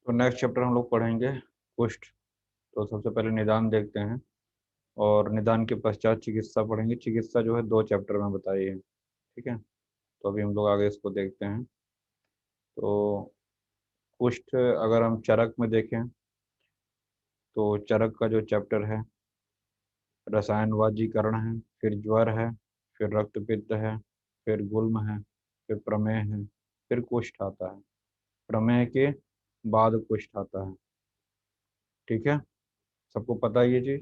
तो next chapter हम लोग पढ़ेंगे कुष्ठ। तो सबसे पहले निदान देखते हैं और निदान के पश्चात चिकित्सा पढ़ेंगे। चिकित्सा जो है 2 चैप्टर में बताई है, ठीक है। तो अभी हम लोग आगे इसको देखते हैं। तो कुष्ठ अगर हम चरक में देखें तो चरक का जो चैप्टर है रसायनवाजीकरण है, फिर ज्वर है, फिर रक्तपित्त है, फिर गुल्म है, फिर प्रमेह है, फिर कुष्ठ आता है। प्रमेह के बाद कुष्ठ आता है, ठीक है। सबको पता है ये चीज़।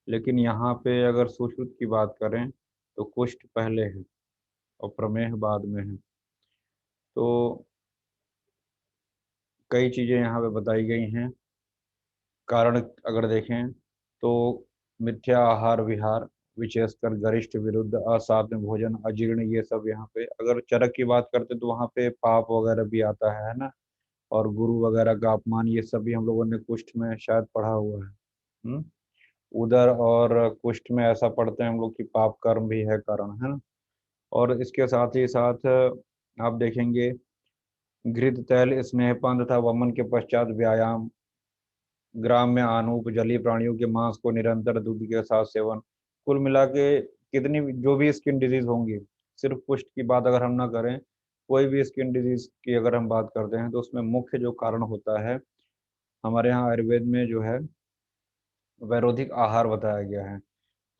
लेकिन यहाँ पे अगर सुश्रुत की बात करें तो कुष्ठ पहले है और प्रमेह बाद में है। तो कई चीज़ें यहाँ पे बताई गई हैं। कारण अगर देखें तो मिथ्या आहार विहार, विशेषकर गरिष्ठ विरुद्ध, असाध्य भोजन, अजीर्ण, ये सब यहाँ पे। अगर चरक की बात करते तो वहाँ पे पाप वगैरह भी आता है ना, और गुरु वगैरह का अपमान, ये सब भी हम लोगों ने कुष्ठ में शायद पढ़ा हुआ है। उदर और कुष्ठ में ऐसा पढ़ते हैं हम लोग कि पाप कर्म भी है कारण, है ना। और इसके साथ ही साथ आप देखेंगे घृत तैल, स्नेहपान तथा वमन के पश्चात व्यायाम, ग्राम में आनूप, जलीय प्राणियों के मांस को निरंतर दूध के साथ सेवन, कुल मिला के कितनी जो भी स्किन डिजीज होंगी, सिर्फ कुष्ठ की बात अगर हम ना करें, कोई भी स्किन डिजीज की अगर हम बात करते हैं तो उसमें मुख्य जो कारण होता है हमारे यहाँ आयुर्वेद में जो है वैरोधिक आहार बताया गया है।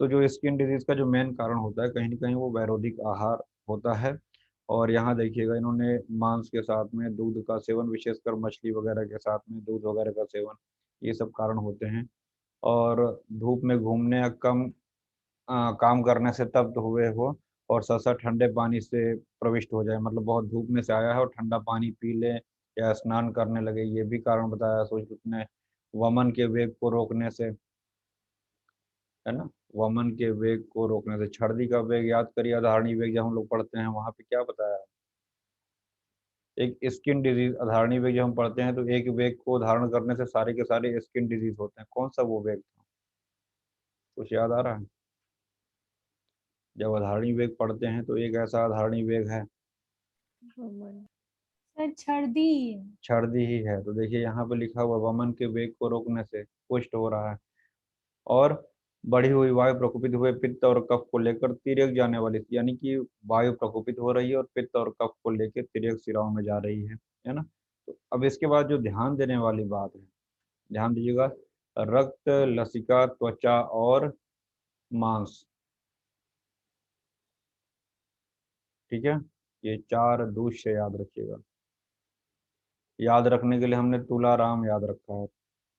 तो जो स्किन डिजीज का जो मेन कारण होता है कहीं ना कहीं वो वैरोधिक आहार होता है। और यहाँ देखिएगा इन्होंने मांस के साथ में दूध का सेवन, विशेषकर मछली वगैरह के साथ में दूध वगैरह का सेवन, ये सब कारण होते हैं। और धूप में घूमने या कम काम करने से तप्त हुए हो, और सहसा ठंडे पानी से प्रविष्ट हो जाए, मतलब बहुत धूप में से आया है और ठंडा पानी पी ले या स्नान करने लगे, ये भी कारण बताया सुश्रुत ने। वमन के वेग को रोकने से, है ना, वमन के वेग को रोकने से। छर्दी का वेग याद करिए, अधारणी वेग जब हम लोग पढ़ते हैं वहां पे क्या बताया है? एक स्किन डिजीज, अधारणी वेग जब हम पढ़ते हैं तो एक वेग को धारण करने से सारे के सारे स्किन डिजीज होते हैं। कौन सा वो वेग था, कुछ याद आ रहा है? जब अधारणी वेग पढ़ते हैं तो एक ऐसा अधारणी वेग है, सर छर्दी। छर्दी ही है। तो देखिए यहाँ पे लिखा हुआ वमन के वेग को रोकने से पुष्ट हो रहा है। और बढ़ी हुई वायु प्रकोपित हुए पित्त और कफ को लेकर तिर्यक जाने वाली, यानी कि वायु प्रकोपित हो रही है और पित्त और कफ को लेकर तिर्यक शिराओं में जा रही है ना। तो अब इसके बाद जो ध्यान देने वाली बात है, ध्यान दीजिएगा, रक्त, लसिका, त्वचा और मांस, ठीक है। ये 4 दूष्य याद रखिएगा। याद रखने के लिए हमने तुलाराम याद रखा है।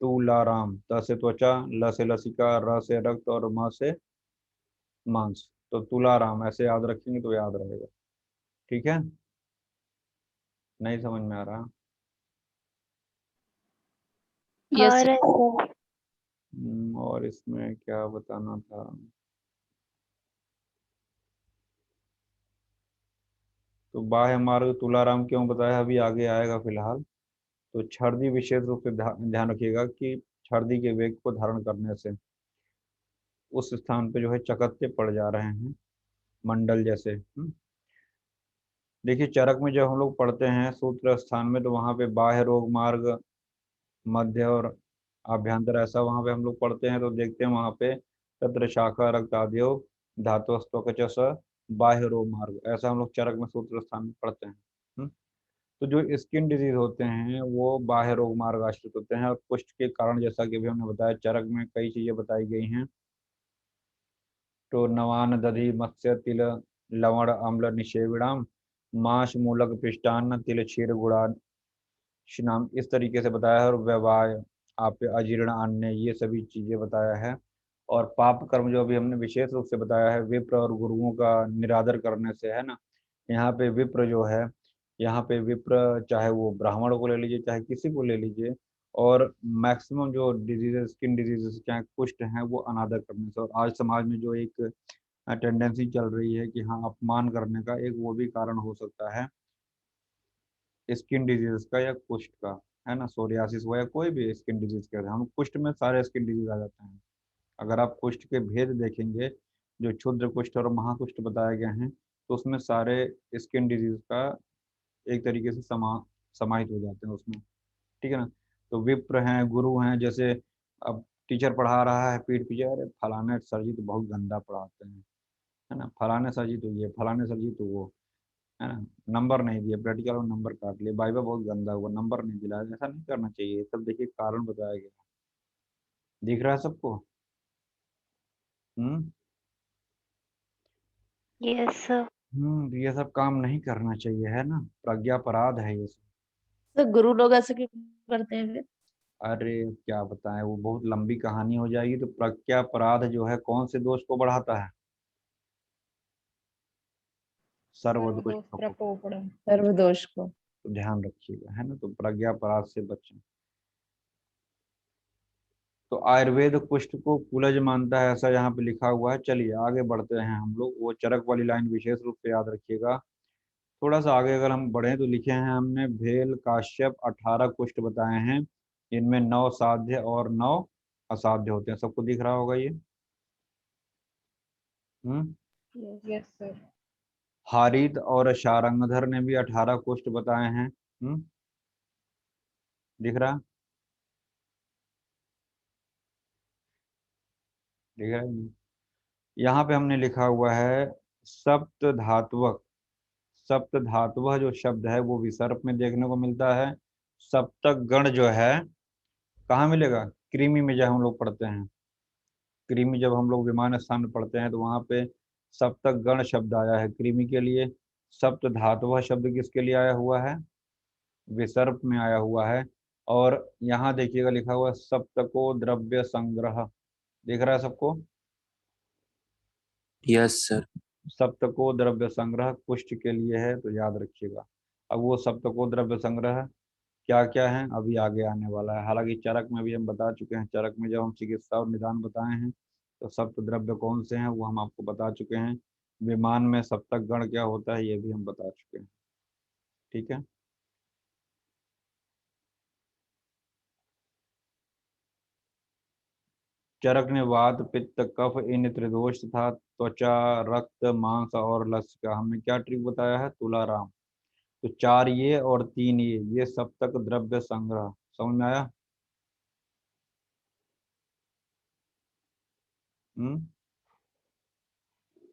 तुलाराम, त से त्वचा, ल से लसिका, र से रक्त और म से मांस। तो तुलाराम ऐसे याद रखेंगे तो याद रहेगा, ठीक है। नहीं समझ में आ रहा? यस और सर। और इसमें क्या बताना था? तो बाह्य मार्ग तुलाराम क्यों बताया, अभी आगे आएगा फिलहाल। तो छर्दी विशेष रूप से ध्यान रखिएगा कि छर्दी के वेग को धारण करने से उस स्थान पे जो है चकत्ते पड़ जा रहे हैं, मंडल जैसे। देखिए चरक में जब हम लोग पढ़ते हैं सूत्र स्थान में तो वहाँ पे बाह्य रोग मार्ग, मध्य और आभ्यंतर, ऐसा वहाँ पे हम लोग पढ़ते हैं। तो देखते हैं वहाँ पे तत्र शाखा रक्त आदियो धातुस्तक स बाह्य रोग मार्ग, ऐसा हम लोग चरक में सूत्र स्थान में पढ़ते हैं। तो जो स्किन डिजीज होते हैं वो बाह्य रोग मार्ग आश्रित होते हैं। और कुष्ठ के कारण जैसा कि भी हमने बताया चरक में कई चीजें बताई गई हैं। तो नवान दधि मत्स्य तिल लवण अम्ल निषेविणाम माश मूलक पृष्ठान्न तिल क्षीर गुड़ा नाम, इस तरीके से बताया है। और व्यवाय, आप अजीर्ण अन्न, ये सभी चीजें बताया है। और पाप कर्म जो अभी हमने विशेष रूप से बताया है विप्र और गुरुओं का निरादर करने से, है ना। यहाँ पे विप्र जो है, यहाँ पे विप्र चाहे वो ब्राह्मण को ले लीजिए चाहे किसी को ले लीजिए, और मैक्सिमम जो डिजीजेस, स्किन डिजीजेस चाहे कुष्ठ हैं, वो अनादर करने से। और आज समाज में जो एक टेंडेंसी चल रही है कि हाँ अपमान करने का, एक वो भी कारण हो सकता है स्किन डिजीज का या कुष्ठ का, है ना। सोरियासिस हो या कोई भी स्किन डिजीज का, हम कुष्ठ में सारे स्किन डिजीज आ जाते हैं। अगर आप कुष्ठ के भेद देखेंगे, जो क्षुद्र कुष्ठ और महाकुष्ठ बताए गए हैं, तो उसमें सारे स्किन डिजीज का एक तरीके से समाहित हो जाते हैं उसमें। ठीक है ना। तो विप्र हैं, गुरु हैं, जैसे अब टीचर पढ़ा रहा है पीठ पीछे, अरे फलाने सर जी तो बहुत गंदा पढ़ाते हैं, है ना, फलाने सर जी तो ये, फलाने सर जी तो वो, है ना, नंबर नहीं दिए, प्रैक्टिकल में नंबर काट लिए, वाइवा बहुत गंदा हुआ, नंबर नहीं दिलाया, ऐसा नहीं करना चाहिए। सब देखिए कारण बताया गया, दिख रहा है सबको। हम्म। Yes sir. ये सब काम नहीं करना चाहिए, है ना, प्रज्ञापराध है ये सब। तो गुरु लोग ऐसे क्यों करते हैं फिर? अरे क्या बताएं, वो बहुत लंबी कहानी हो जाएगी। तो प्रज्ञापराध जो है कौन से दोष को बढ़ाता है? सर्वदोष सर्वदोष को। प्रकोपणम। सर्वदोष को। तो ध्यान रखिएगा, है ना, तो प्रज्ञापराध से बचें। तो आयुर्वेद कुष्ठ को कुलज मानता है, ऐसा यहाँ पे लिखा हुआ है। चलिए आगे बढ़ते हैं हम लोग, वो चरक वाली लाइन विशेष रूप से याद रखिएगा। थोड़ा सा आगे अगर हम बढ़े तो लिखे हैं हमने, भेल काश्यप 18 कुष्ठ बताए हैं, इनमें 9 साध्य और 9 असाध्य होते हैं। सबको दिख रहा होगा ये। हम्म। Yes sir. हारित और शारंगधर ने भी 18 कुष्ठ बताए हैं। दिख रहा, दिख रहा है। यहाँ पे हमने लिखा हुआ है सप्त धात्वक। सप्त धातुव जो शब्द है वो विसर्प में देखने को मिलता है। सप्तक गण जो है कहाँ मिलेगा? कृमि में, जब हम लोग पढ़ते हैं कृमि, जब हम लोग विमान स्थान में पढ़ते हैं तो वहां पे सप्तक गण शब्द आया है कृमि के लिए। सप्त धातुव शब्द किसके लिए आया हुआ है? विसर्प में आया हुआ है। और यहाँ देखिएगा लिखा हुआ है सप्तको द्रव्य संग्रह। दिख रहा है सबको? Yes sir. सप्तको द्रव्य संग्रह कुष्ठ के लिए है, तो याद रखिएगा। अब वो सप्तको द्रव्य संग्रह क्या क्या है अभी आगे आने वाला है। हालांकि चरक में भी हम बता चुके हैं, चरक में जब हम चिकित्सा और निदान बताए हैं तो सप्त द्रव्य कौन से हैं वो हम आपको बता चुके हैं। विमान में सप्तक गण क्या होता है ये भी हम बता चुके हैं। ठीक है। चरक ने वात पित्त कफ इन त्रिदोष तथा त्वचा रक्त मांस और लस्य का हमने क्या ट्रिक बताया है? तुलाराम। तो 4 ये और 3 ये सप्तक द्रव्य संग्रह। समझ में आया? हम्म।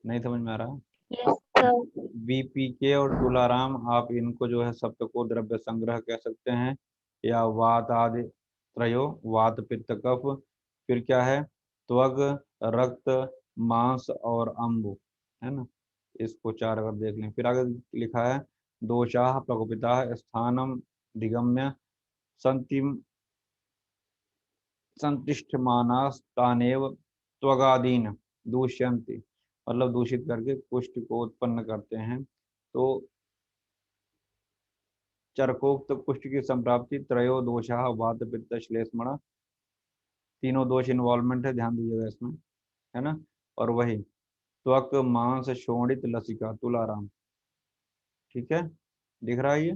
नहीं समझ में आ रहा? Yes sir. बीपीके और तुलाराम, आप इनको जो है सप्तको द्रव्य संग्रह कह सकते हैं, या वात आदि त्रयो, वात पित्त कफ। फिर क्या है? त्वग, रक्त, मांस और अम्बु, है ना। इसको 4 अगर देख लें, फिर आगे लिखा है दोषाः प्रकोपिताः स्थानम दिगम्य संतिम संतिष्ठमानास्तानेव त्वगादीन दूष्यन्ति, मतलब दूषित करके कुष्ठ को उत्पन्न करते हैं। तो चरकोक्त कुष्ठ की संप्राप्ति त्रयो दोषाः वात पित्त श्लेष्मण, तीनों दोष इन्वॉल्वमेंट है, ध्यान दीजिएगा इसमें, है ना। और वही त्वक मांस शोणित लसिका तुलाराम। ठीक है, दिख रहा है ये?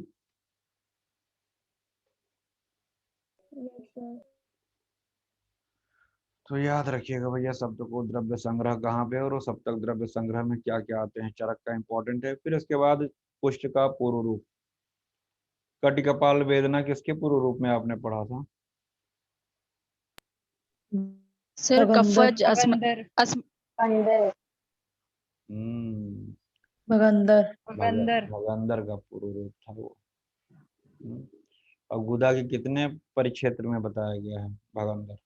Yes sir. तो याद रखिएगा भैया सप्तको द्रव्य संग्रह कहाँ पे है और वो सप्तक द्रव्य संग्रह में क्या क्या आते हैं, चरक का इंपॉर्टेंट है। फिर इसके बाद कुष्ठ का पूर्व रूप। कटि कपाल वेदना किसके पूर्व रूप में आपने पढ़ा था? सर भगंदर। कफज अगंदर। अंदर। हम्म। भगंदर। अगंदर। भगंदर का पूर्व रूप था वो। हम्म। और गुदा के कितने परिक्षेत्र में बताया गया है भगंदर?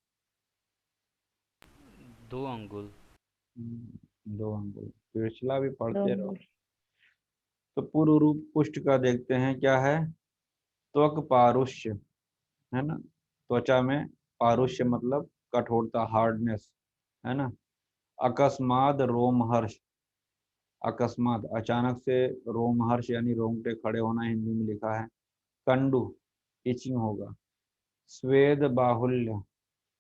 2 अंगुल। 2 अंगुल। पिछला भी पढ़ते रहो। डोंगुर। तो पूर्व रूप कुष्ठ का देखते हैं क्या है। त्वक पारुष्य, है ना, त्वचा में पारुष्य मतलब कठोरता, हार्डनेस, है ना। अकस्मात रोमहर्ष, अकस्मात अचानक से रोमहर्ष यानी रोंगटे खड़े होना, हिंदी में लिखा है। कंडू, इचिंग होगा। स्वेद बाहुल्य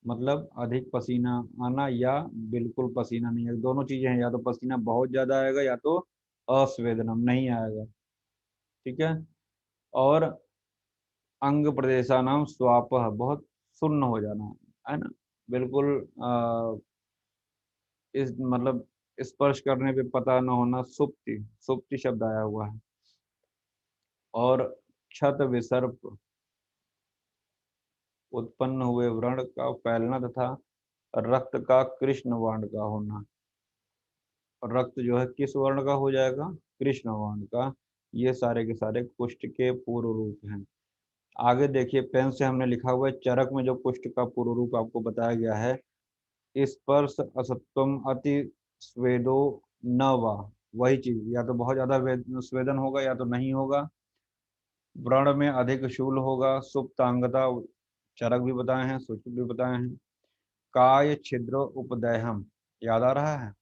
मतलब अधिक पसीना आना या बिल्कुल पसीना नहीं है, दोनों चीजें हैं, या तो पसीना बहुत ज्यादा आएगा या तो अस्वेदनम नहीं आएगा। ठीक है। और अंग प्रदेशानाम स्वापह, बहुत सुन्न हो जाना, है ना, बिल्कुल इस मतलब स्पर्श करने पे पता न होना, सुप्ति, सुप्ति शब्द आया हुआ है। और क्षत विसर्प, उत्पन्न हुए व्रण का फैलना तथा रक्त का कृष्ण वर्ण का होना। रक्त जो है किस वर्ण का हो जाएगा? कृष्ण वर्ण का। ये सारे के सारे कुष्ठ के पूर्व रूप हैं। आगे देखिए, पेन से हमने लिखा हुआ है चरक में जो कुष्ठ का पूर्व रूप आपको बताया गया है, स्पर्श असत्वम अति स्वेदो न वा, वही चीज, या तो बहुत ज्यादा स्वेदन होगा या तो नहीं होगा। व्रण में अधिक शूल होगा। सुप्तांगता, चरक भी बताए हैं, सूक्ष्म भी बताए हैं। काय छिद्र उपदयहम, याद आ रहा है?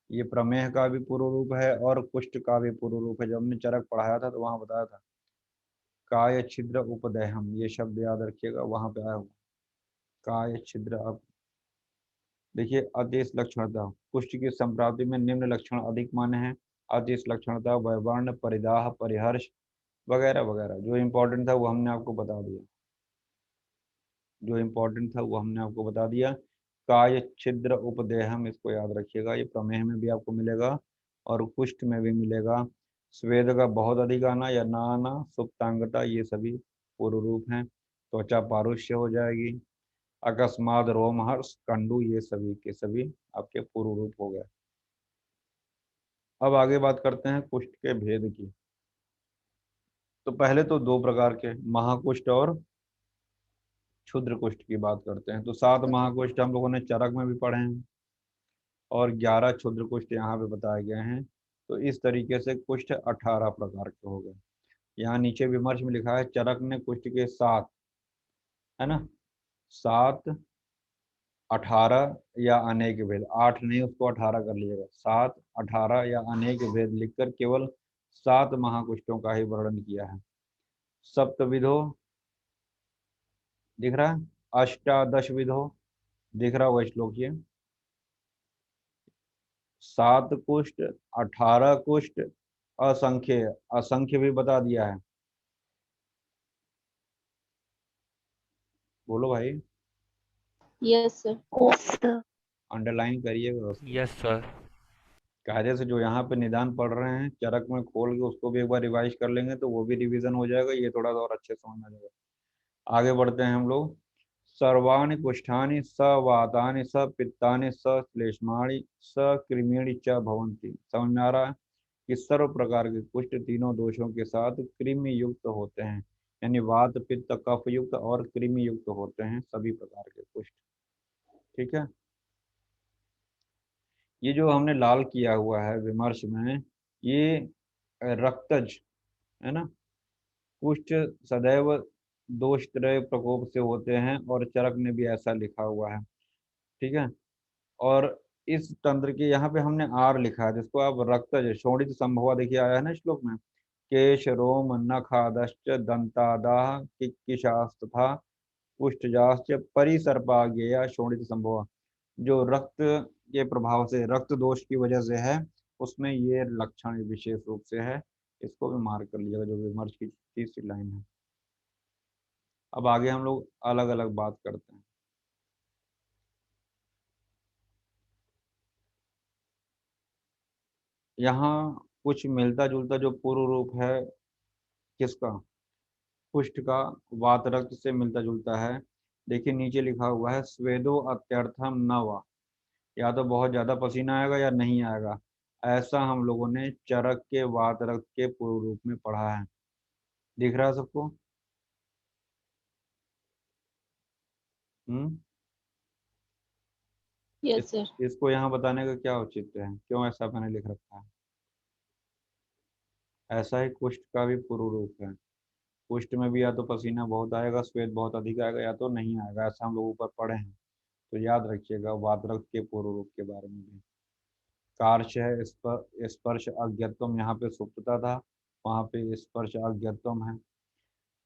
ये प्रमेह का भी पूर्व रूप है और कुष्ठ का भी पूर्व रूप है। जब हमने चरक पढ़ाया था तो वहां बताया था काय छिद्र उपदयहम, ये शब्द याद रखिएगा, वहां पे आया हुआ काय छिद्र। अब देखिए, अदेश लक्षणता, कुष्ठ की संप्राप्ति में निम्न लक्षण अधिक माने हैं। अदेश लक्षणता, वैवर्ण, परिदाह, परिहर्ष वगैरह वगैरह। जो इम्पोर्टेंट था वो हमने आपको बता दिया, जो इम्पोर्टेंट था वो हमने आपको बता दिया। काय छिद्र उपदेहम, इसको याद रखिएगा, ये प्रमेह में भी आपको मिलेगा और कुष्ठ में भी मिलेगा। स्वेद का बहुत अधिक आना या ना आना, सुप्तांगता, ये सभी पूर्व रूप हैं। त्वचा पारुष्य हो जाएगी। अकस्मात रोमहर्ष, कंडू, ये सभी के सभी आपके पूर्व रूप हो गए। अब आगे बात करते हैं कुष्ठ के भेद की। तो पहले तो दो प्रकार के, महाकुष्ठ और क्षुद्र कुष्ठ की बात करते हैं। तो 7 महाकुष्ठ हम लोगों ने चरक में भी पढ़े हैं और 11 क्षुद्र कुष्ठ यहाँ पे बताए गए हैं। तो इस तरीके से कुष्ठ 18 प्रकार के हो गए। यहाँ नीचे विमर्श में लिखा है चरक ने कुष्ठ के 7, है ना, 7, 18 या अनेक भेद, 8 नहीं, उसको 18 कर लीजिएगा। 7, 18 या अनेक भेद लिखकर केवल 7 महाकुष्ठों का ही वर्णन किया है। सप्तविधो दिख रहा है, अष्टादश विधो दिख रहा हुआ श्लोक ये। 7 कुष्ठ, 18 कुष्ठ, असंख्य, असंख्य भी बता दिया है। बोलो भाई, Yes, sir. Yes, sir. Underline करिएगा उसको। Yes sir. कायदे से जो यहाँ पे निदान पढ़ रहे हैं चरक में खोल के उसको भी एक बार रिवाइज कर लेंगे तो वो भी रिवीजन हो जाएगा, ये थोड़ा सा और अच्छे समझ में आ जाएगा। आगे बढ़ते हैं हम लोग। सर्वाणि कुष्ठानि स वातानि स पित्तानि स श्लेष्माणि स कृमिणी च भवन्ति। समझ में आ रहा है कि सर्व प्रकार के कुष्ठ तीनों दोषों के साथ कृमि युक्त होते हैं, यानी वात पित्त कफ युक्त और कृमि युक्त होते हैं सभी प्रकार के कुष्ठ। ठीक है, ये जो हमने लाल किया हुआ है विमर्श में, ये रक्तज है ना। कुष्ठ सदैव दोषत्रय प्रकोप से होते हैं और चरक ने भी ऐसा लिखा हुआ है। ठीक है, और इस तंत्र के यहाँ पे हमने आर लिखा है, जिसको आप रक्तज शोणित संभवा, देखिए आया है ना श्लोक में, केश रोम नखादश्च दंतादाह किशास्तथा कुष्ठजाश्च परिसर्पागेया शोणित संभवा। जो रक्त के प्रभाव से, रक्त दोष की वजह से है, उसमें ये लक्षण विशेष रूप से है। इसको भी मार्क कर लीजिएगा, जो विमर्श की तीसरी लाइन है। अब आगे हम लोग अलग अलग बात करते हैं। यहाँ कुछ मिलता जुलता जो पूर्व रूप है किसका, कुष्ठ का, वात रक्त से मिलता जुलता है। देखिए नीचे लिखा हुआ है स्वेदो अत्यर्थम न वा, या तो बहुत ज्यादा पसीना आएगा या नहीं आएगा। ऐसा हम लोगों ने चरक के वात रक्त के पूर्व रूप में पढ़ा है। दिख रहा है सबको? हम्म, Yes, sir. इसको यहाँ बताने का क्या औचित्य है, क्यों ऐसा मैंने लिख रखा है? ऐसा ही कुष्ठ का भी पूर्व रूप है। कुष्ठ में भी या तो पसीना बहुत आएगा, स्वेद बहुत अधिक आएगा, या तो नहीं आएगा, ऐसा हम लोग ऊपर पढ़े हैं। तो याद रखिएगा वातरक्त के पूर्व रूप के बारे में भी। कार्श है, स्पर्श अज्ञत्वम, यहाँ पे सुप्तता था, वहाँ पे स्पर्श अज्ञत्वम है।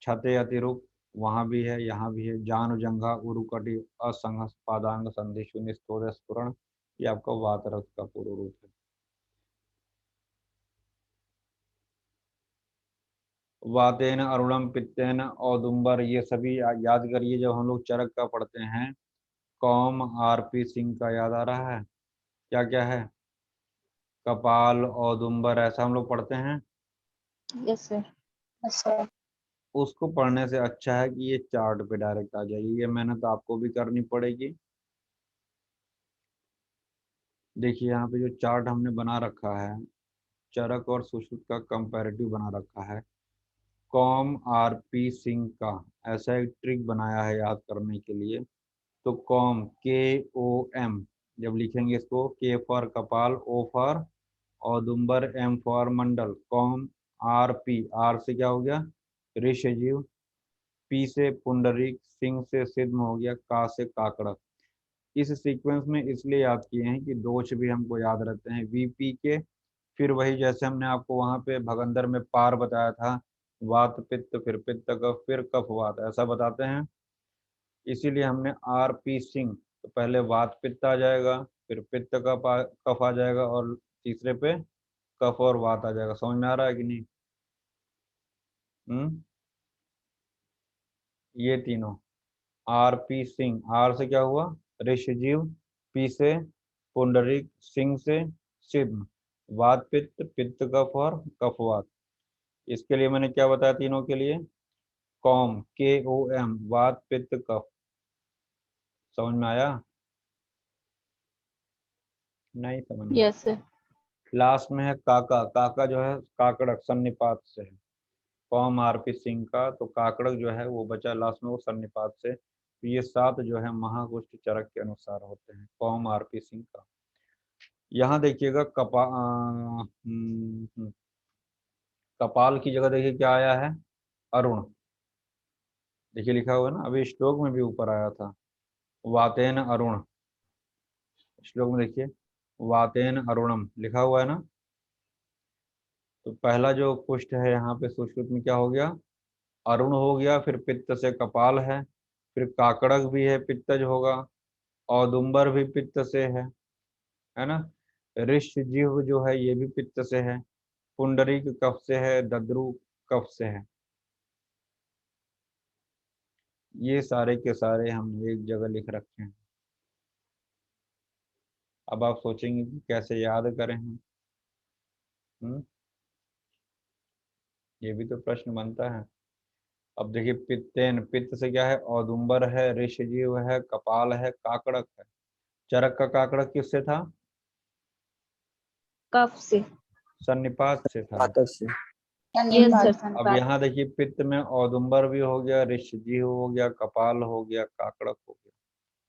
छते अतिरुक्त, वहाँ भी है, यहाँ भी है। जानुजंघा उरुकटि असंग पादांग संधि शून्य स्थोर स्फुरण, ये आपका वातरक्त का पूर्व रूप है। वातेन अरुणम पित्तेन औदुम्बर, ये सभी याद करिए। जब हम लोग चरक का पढ़ते हैं, कौम आरपी सिंह का याद आ रहा है, क्या क्या है, कपाल औदुम्बर, ऐसा हम लोग पढ़ते हैं। Yes, sir. Yes, sir. उसको पढ़ने से अच्छा है कि ये चार्ट पे डायरेक्ट आ जाइए, ये मेहनत आपको भी करनी पड़ेगी। देखिए यहाँ पे जो चार्ट हमने बना रखा है, चरक और सुश्रुत का कंपैरेटिव बना रखा है, कॉम आरपी सिंह का ऐसा एक ट्रिक बनाया है याद करने के लिए। तो कॉम KOM, जब लिखेंगे इसको, K फॉर कपाल, O for Audumbar, M for Mandal, com RP, R से क्या हो गया ऋषजीव, P से पुंडरीक, सिंह से सिद्ध हो गया, का से काकड़क। इस सीक्वेंस में इसलिए याद किए हैं कि दोष भी हमको याद रहते हैं VP के, फिर वही जैसे हमने आपको वहां पे भगंदर में पार बताया था, वात पित्त फिर पित्त कफ फिर कफ वात, ऐसा बताते हैं। इसीलिए हमने RP सिंह, तो पहले वात पित्त आ जाएगा, फिर पित्त कफ आ जाएगा, और तीसरे पे कफ और वात आ जाएगा। समझ में आ रहा है कि नहीं? हम्म, ये तीनों। RP सिंह, आर से क्या हुआ ऋषजीव, पी से पुंडरीक, सिंह से सिद्ध, वात पित्त पित्त कफ और कफवात। इसके लिए मैंने क्या बताया तीनों के लिए, कॉम KOM, वात पित्त कफ। समझ में आया? नहीं समझ में? Yes sir. लास्ट में है काका, काका जो है काकड़क सन्निपात से है। कॉम RP सिंह का, तो काकड़क जो है वो बचा लास्ट में, वो सन्निपात से। तो ये 7 जो है महाकुष्ठ चरक के अनुसार होते हैं, कॉम RP सिंह का। यहाँ देखिएगा कपाल की जगह देखिए क्या आया है, अरुण। देखिए लिखा हुआ है ना, अभी श्लोक में भी ऊपर आया था, वातेन अरुण। श्लोक में देखिए वातेन अरुणम लिखा हुआ है ना। तो पहला जो कुष्ठ है यहाँ पे सुश्रुत में क्या हो गया, अरुण हो गया, फिर पित्त से कपाल है, फिर काकड़क भी है, पित्तज होगा, औदुंबर भी पित्त से है ना, ऋषजिह्व जो है ये भी पित्त से है, पुंडरीक कफ से है, दद्रु कफ से है। ये सारे के सारे हमने एक जगह लिख रखे हैं। अब आप सोचेंगे कि कैसे याद करें हम। हम्म, ये भी तो प्रश्न बनता है। अब देखिए पित्तेन, पित्त से क्या है औदुंबर है, ऋषजीव है, कपाल है, काकड़क है। चरक का काकड़क किससे था, कफ से। सन्निपात से था। पातक से। Yes sir. अब यहाँ देखिए पित्त में औदुंबर भी हो गया, ऋषजीव हो गया, कपाल हो गया, काकड़क हो गया,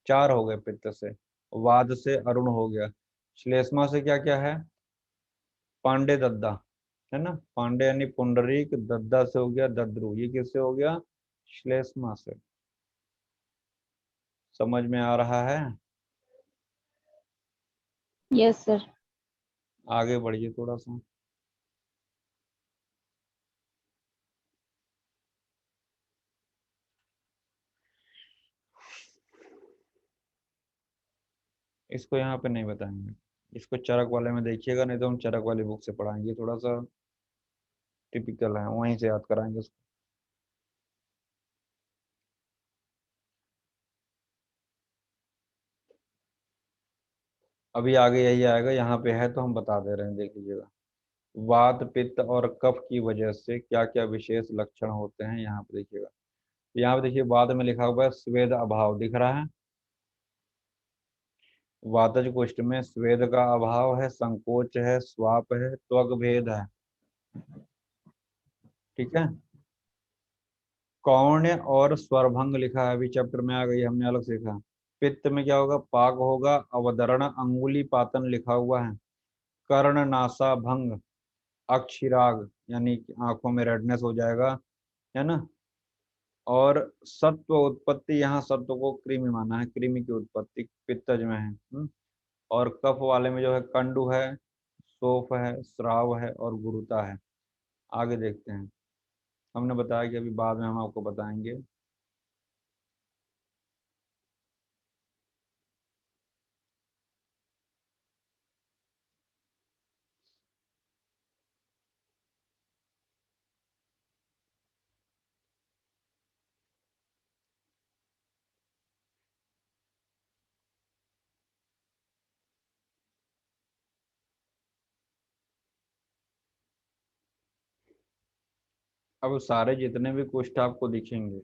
4 हो गए पित्त से। वाद से अरुण हो गया। श्लेष्मा से क्या क्या है, पांडे दद्दा, है ना, पांडे यानी पुंडरीक, दद्दा से हो गया दद्रु, ये किससे हो गया, श्लेष्मा से। समझ में आ रहा है? Yes sir. आगे बढ़िए थोड़ा सा। इसको यहाँ पे नहीं बताएंगे, इसको चरक वाले में देखिएगा, नहीं तो हम चरक वाली बुक से पढ़ाएंगे, थोड़ा सा टिपिकल है, वहीं से याद कराएंगे उसको। अभी आगे यही आएगा, यहाँ पे है तो हम बता दे रहे हैं, देख लीजिएगा। वात पित्त और कफ की वजह से क्या क्या विशेष लक्षण होते हैं, यहाँ पे देखिएगा। यहाँ पे देखिए बाद में लिखा हुआ है स्वेद अभाव, दिख रहा है, वातज कुष्ठ में स्वेद का अभाव है, संकोच है, स्वाप है, त्वग भेद है। ठीक है, कौण्य और स्वरभंग लिखा है, अभी चैप्टर में आ गई, हमने अलग से लिखा। पित्त में क्या होगा, पाक होगा, अवदरण अंगुली पातन लिखा हुआ है, कर्ण नासा भंग, अक्षिराग यानी कि आंखों में रेडनेस हो जाएगा, है ना। और सत्व उत्पत्ति, यहाँ सत्व को कृमि माना है, कृमि की उत्पत्ति पित्तज में है। और कफ वाले में जो है कंडु है, सोफ है, श्राव है और गुरुता है। आगे देखते हैं, हमने बताया कि अभी बाद में हम आपको बताएंगे। अब सारे जितने भी कुष्ठ आपको दिखेंगे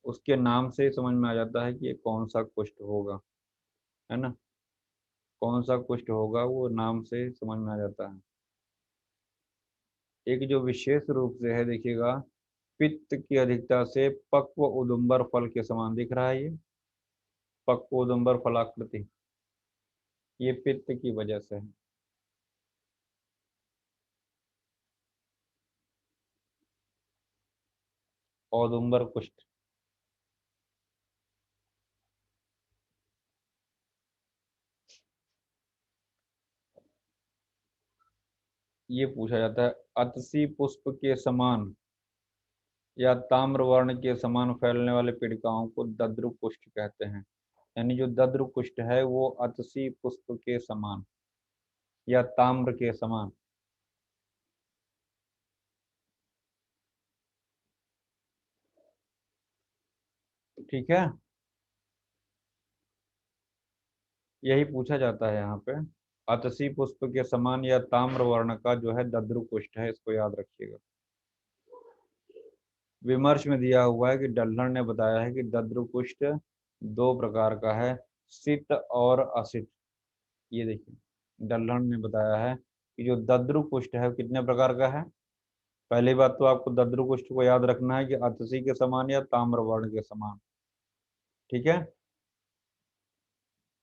उसके नाम से ही समझ में आ जाता है कि ये कौन सा कुष्ठ होगा, है ना। कौन सा कुष्ठ होगा वो नाम से ही समझ में आ जाता है। एक जो विशेष रूप से है देखिएगा, पित्त की अधिकता से पक्व उदुम्बर फल के समान दिख रहा है ये, पक्व उदुम्बर फलाकृति, ये पित्त की वजह से है। औदुम्बर कुष्ठ, ये पूछा जाता है। अतसी पुष्प के समान या ताम्र वर्ण के समान फैलने वाले पीड़िकाओं को दद्रु कुष्ठ कहते हैं। यानी जो दद्रु कुष्ठ है वो अतसी पुष्प के समान या ताम्र के समान, ठीक है, यही पूछा जाता है यहाँ पे। अतसी पुष्प के समान या ताम्र वर्ण का जो है दद्रु कुष्ठ है, इसको याद रखिएगा। विमर्श में दिया हुआ है कि डल्हर ने बताया है कि दद्रु कुष्ठ दो प्रकार का है, सित और असित। ये देखिए, डल्हर ने बताया है कि जो दद्रु कुष्ठ है वो कितने प्रकार का है। पहली बात तो आपको दद्रु कुष्ठ को याद रखना है कि अतसी के समान या ताम्र वर्ण के समान, ठीक है।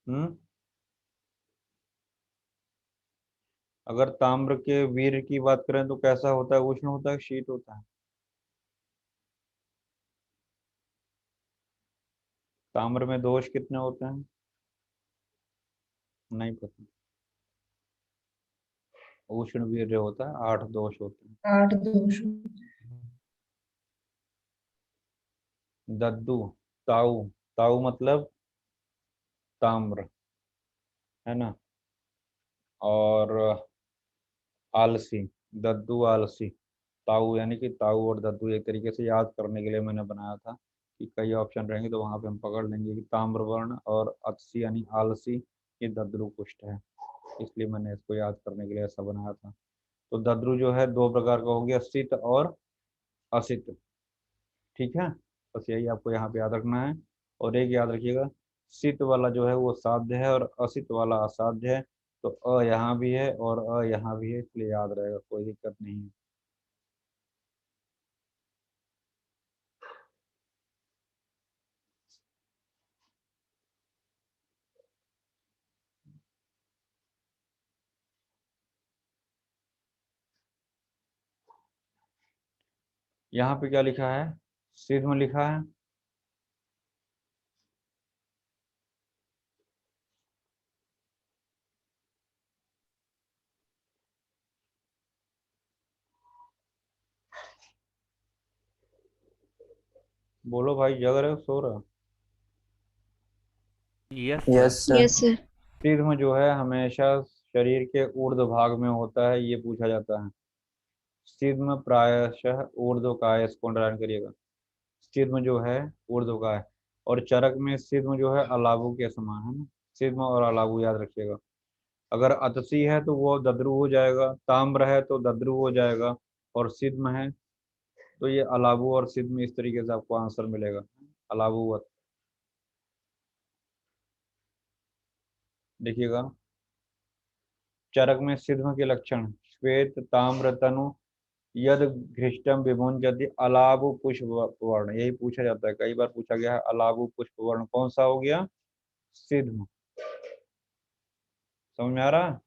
हम्म। अगर ताम्र के वीर की बात करें तो कैसा होता है, उष्ण होता है, शीत होता है। ताम्र में दोष कितने होते हैं, नहीं पता। उष्ण वीर्य होता है, 8 दोष होते हैं। 8 दोष। दद्दू, ताऊ, ताऊ मतलब ताम्र, है ना। और आलसी, दद्दू आलसी, ताऊ यानी कि ताऊ और दद्दू एक तरीके से याद करने के लिए मैंने बनाया था कि कई ऑप्शन रहेंगे तो वहां पे हम पकड़ लेंगे कि ताम्रवर्ण और अतसी यानी आलसी ये दद्रु कुष्ठ है, इसलिए मैंने इसको याद करने के लिए ऐसा बनाया था। तो दद्रु जो है दो प्रकार का हो गया, सित और असित, ठीक है। बस यही आपको यहाँ पे याद रखना है। और एक याद रखिएगा, सित वाला जो है वो साध्य है और असित वाला असाध्य है। तो अ यहाँ भी है और अ यहाँ भी है, इसलिए याद रहेगा, कोई दिक्कत नहीं है। यहाँ पे क्या लिखा है, सिद्ध लिखा है। बोलो भाई, जग रहे हो सो रहे हो। Yes yes sir. Sir. Yes, sir. सिद्ध जो है हमेशा शरीर के ऊर्ध्व भाग में होता है, ये पूछा जाता है। सिद्ध प्रायशः ऊर्ध्वकाय, इसको अंडरलाइन करिएगा। सिद्ध जो है ऊर्ध्वकाय, और चरक में सिद्ध जो है अलाबू के समान, है ना। सिद्ध और अलाबू याद रखिएगा। अगर अतसी है तो वो दद्रु हो जाएगा, ताम्र है तो दद्रु हो जाएगा, और सिद्ध है तो ये अलाबू और सिद्ध, इस तरीके से आपको आंसर मिलेगा, अलाबू। देखिएगा, चरक में सिद्ध के लक्षण, श्वेत ताम्र तनु यद घृष्टम विमुंजति अलाबु पुष्प वर्ण, यही पूछा जाता है, कई बार पूछा गया है। अलाबु पुष्प वर्ण कौन सा हो गया, सिद्ध। समझ में आ रहा है,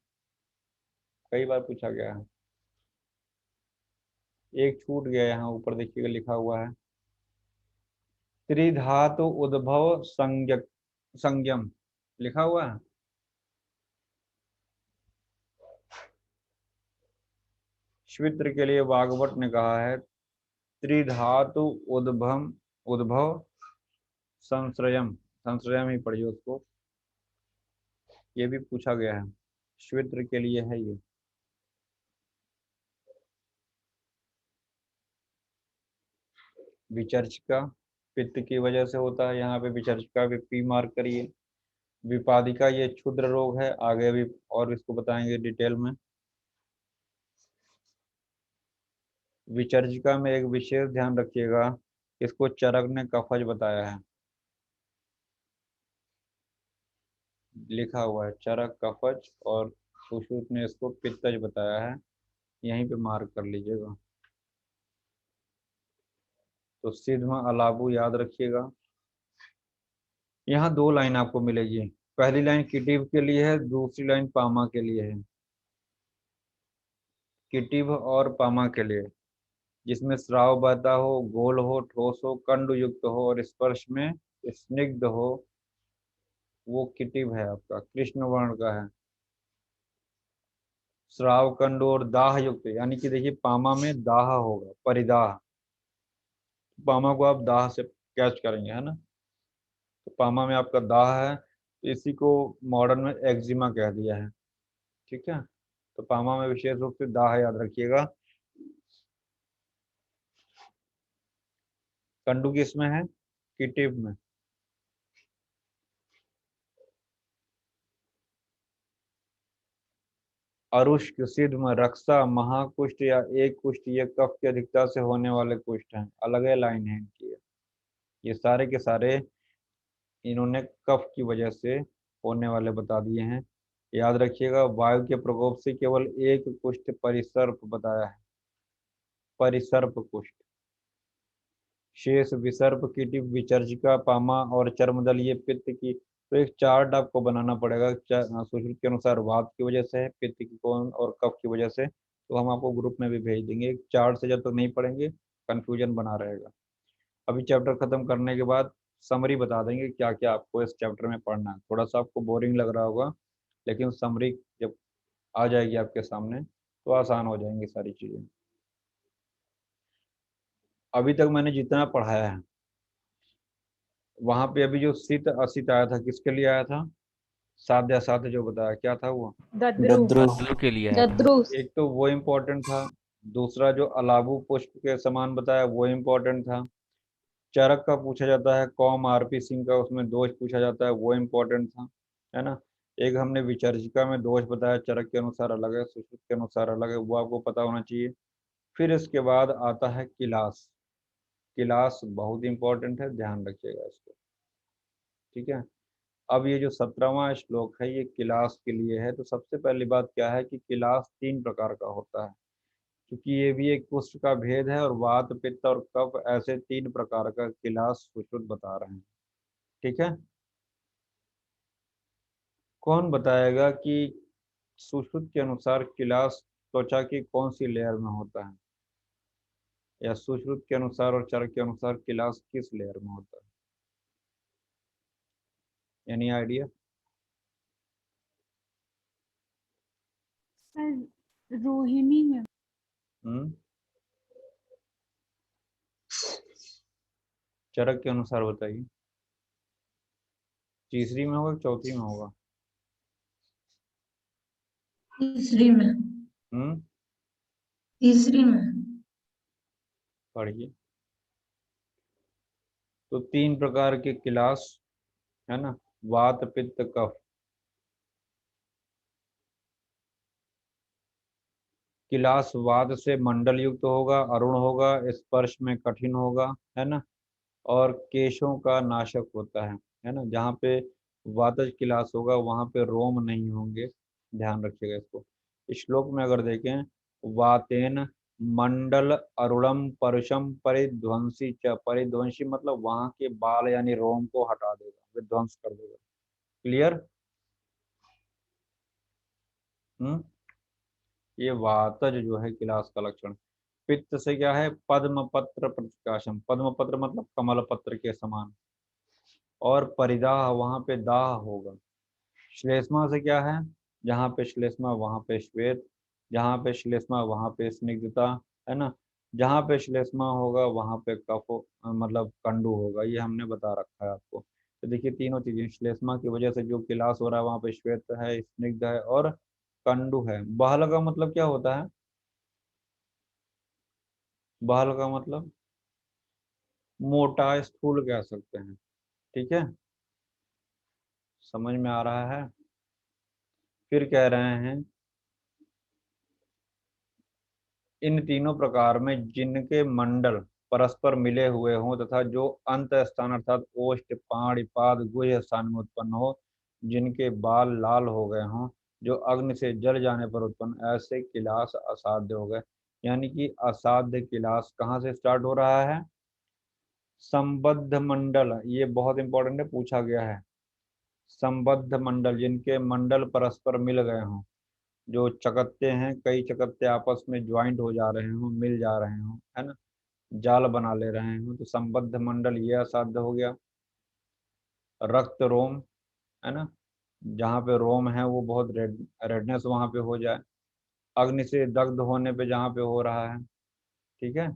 कई बार पूछा गया है। एक छूट गया यहाँ ऊपर, देखिएगा लिखा हुआ है, त्रिधातु उद्भव संज्ञक संयम, लिखा हुआ है। श्वित्र के लिए वाग्भट ने कहा है त्रिधातु उद्भव उद्भव संश्रयम, संश्रयम ही पढ़िए उसको, ये भी पूछा गया है, श्वित्र के लिए है ये। विचर्चिका पित्त की वजह से होता है, यहाँ पे विचर्चिका पे पी मार्क करिए। विपादिका ये क्षुद्र रोग है, आगे भी और इसको बताएंगे डिटेल में। विचर्जिका में एक विशेष ध्यान रखिएगा, इसको चरक ने कफज बताया है, लिखा हुआ है चरक कफज, और सुश्रुत ने इसको पित्तज बताया है, यहीं पे मार्क कर लीजिएगा। तो सिद्ध अलाबू याद रखिएगा। यहाँ दो लाइन आपको मिलेगी, पहली लाइन किटिव के लिए है, दूसरी लाइन पामा के लिए है। किटिव और पामा के लिए, जिसमें स्राव बहता हो, गोल हो, ठोस हो, कंड युक्त हो और स्पर्श में स्निग्ध हो, वो किटिव है आपका, कृष्ण वर्ण का है। स्राव, कंड और दाह युक्त, यानी कि देखिए पामा में दाह होगा, परिदाह, पामा को आप दाह से कैच करेंगे, है ना। तो पामा में आपका दाह है, तो इसी को मॉडर्न में एक्जिमा कह दिया है, ठीक है। तो पामा में विशेष रूप से दाह याद रखिएगा। कंडू किसमें है, किटिव में। अरुष्क, सिद्ध, रक्षा, महाकुष्ठ या एक कुष्ठ, ये कफ की अधिकता से होने वाले कुष्ठ हैं, अलग लाइन है इनकी। ये सारे के सारे इन्होंने कफ की वजह से होने वाले बता दिए हैं। याद रखिएगा, वायु के प्रकोप से केवल एक कुष्ठ परिसर्प बताया है, परिसर्प कुष्ठ। शेष विसर्प, कीटिव, विचर्जिका, पामा और चर्मदल ये पित्त की। तो एक चार्ट आपको बनाना पड़ेगा, सुश्रुत के अनुसार वात की वजह से है, पित्त की कौन और कफ की वजह से। तो हम आपको ग्रुप में भी भेज देंगे, एक चार्ट से जब तक नहीं पढ़ेंगे कंफ्यूजन बना रहेगा। अभी चैप्टर खत्म करने के बाद समरी बता देंगे क्या क्या आपको इस चैप्टर में पढ़ना है। थोड़ा सा आपको बोरिंग लग रहा होगा, लेकिन समरी जब आ जाएगी आपके सामने तो आसान हो जाएंगी सारी चीज़ें। अभी तक मैंने जितना पढ़ाया है, वहां पे अभी जो शीत असित आया था किसके लिए आया था, साध्य असाध्य जो बताया, क्या था वो। गद्रू गद्रू के लिए आया था। गद्रूस एक तो वो इम्पोर्टेंट था, दूसरा जो अलाबू पुष्प के समान बताया वो इम्पोर्टेंट था। चरक का पूछा जाता है, कॉम आरपी सिंह का उसमें दोष पूछा जाता है, वो इम्पोर्टेंट था, है ना। एक हमने विचर्जिका में दोष बताया, चरक के अनुसार अलग है, सुश्रुत के अनुसार अलग है, वो आपको पता होना चाहिए। फिर इसके बाद आता है किलास। किलास बहुत इंपॉर्टेंट है, ध्यान रखिएगा इसको, ठीक है। अब ये जो 17वां श्लोक है ये किलास के लिए है। तो सबसे पहली बात क्या है कि किलास 3 प्रकार का होता है, क्योंकि ये भी एक कुष्ठ का भेद है, और वात, पित्त और कफ, ऐसे 3 प्रकार का किलास सुश्रुत बता रहे हैं, ठीक है। कौन बताएगा कि सुश्रुत के अनुसार किलास त्वचा की कौन सी लेयर में होता है, या सुश्रुत के अनुसार और चरक के अनुसार किलास किस लेयर में होता है, एनी आइडिया। रोहिणी में। चरक के अनुसार बताइए, तीसरी में होगा, चौथी में होगा। तीसरी में। हम्म तीसरी में। पढ़िए। तो 3 प्रकार के किलास, है ना, वात, पित्त, कफ। किलास वात से मंडल युक्त होगा, अरुण होगा, स्पर्श में कठिन होगा, है ना, और केशों का नाशक होता है ना। जहाँ पे वातज किलास होगा वहाँ पे रोम नहीं होंगे, ध्यान रखिएगा इसको। इस श्लोक में अगर देखें, वातेन मंडल अरुणम परुषम परिध्वंसी च, परिध्वंसी मतलब वहां के बाल यानी रोम को हटा देगा, विध्वंस कर देगा। क्लियर। हम्म ये वातज जो है किलास का लक्षण। पित्त से क्या है, पद्म पत्र प्रकाशम, पद्म पत्र मतलब कमल पत्र के समान, और परिदाह वहां पे दाह होगा। श्लेष्मा से क्या है, जहाँ पे श्लेष्मा वहां पे श्वेत, जहाँ पे श्लेष्मा वहां पे स्निग्धता, है ना। जहाँ पे श्लेष्मा होगा वहां पे कफ मतलब कंडू होगा, ये हमने बता रखा है आपको। तो देखिए तीनों चीजें, श्लेष्मा की वजह से जो किलास हो रहा है वहां पे श्वेत है, स्निग्ध है और कंडू है। बहल का मतलब क्या होता है, बहल का मतलब मोटा, स्थूल कह सकते हैं, ठीक है। समझ में आ रहा है। फिर कह रहे हैं इन तीनों प्रकार में जिनके मंडल परस्पर मिले हुए हों तथा जो अंत स्थान अर्थात ओष्ठ पाणिपाद गुह्य स्थान में उत्पन्न हो, जिनके बाल लाल हो गए हों, जो अग्नि से जल जाने पर उत्पन्न, ऐसे किलास असाध्य हो गए। यानी कि असाध्य किलास कहाँ से स्टार्ट हो रहा है? संबद्ध मंडल, ये बहुत इंपॉर्टेंट है, पूछा गया है। संबद्ध मंडल, जिनके मंडल परस्पर मिल गए हों, जो चकत्ते हैं, कई चकत्ते आपस में ज्वाइंट हो जा रहे हों, मिल जा रहे हों, है ना, जाल बना ले रहे हों, तो संबद्ध मंडल ये असाध्य हो गया। रक्त रोम, है ना, जहाँ पे रोम है वो बहुत रेडनेस वहाँ पे हो जाए, अग्नि से दग्ध होने पे जहाँ पे हो रहा है, ठीक है।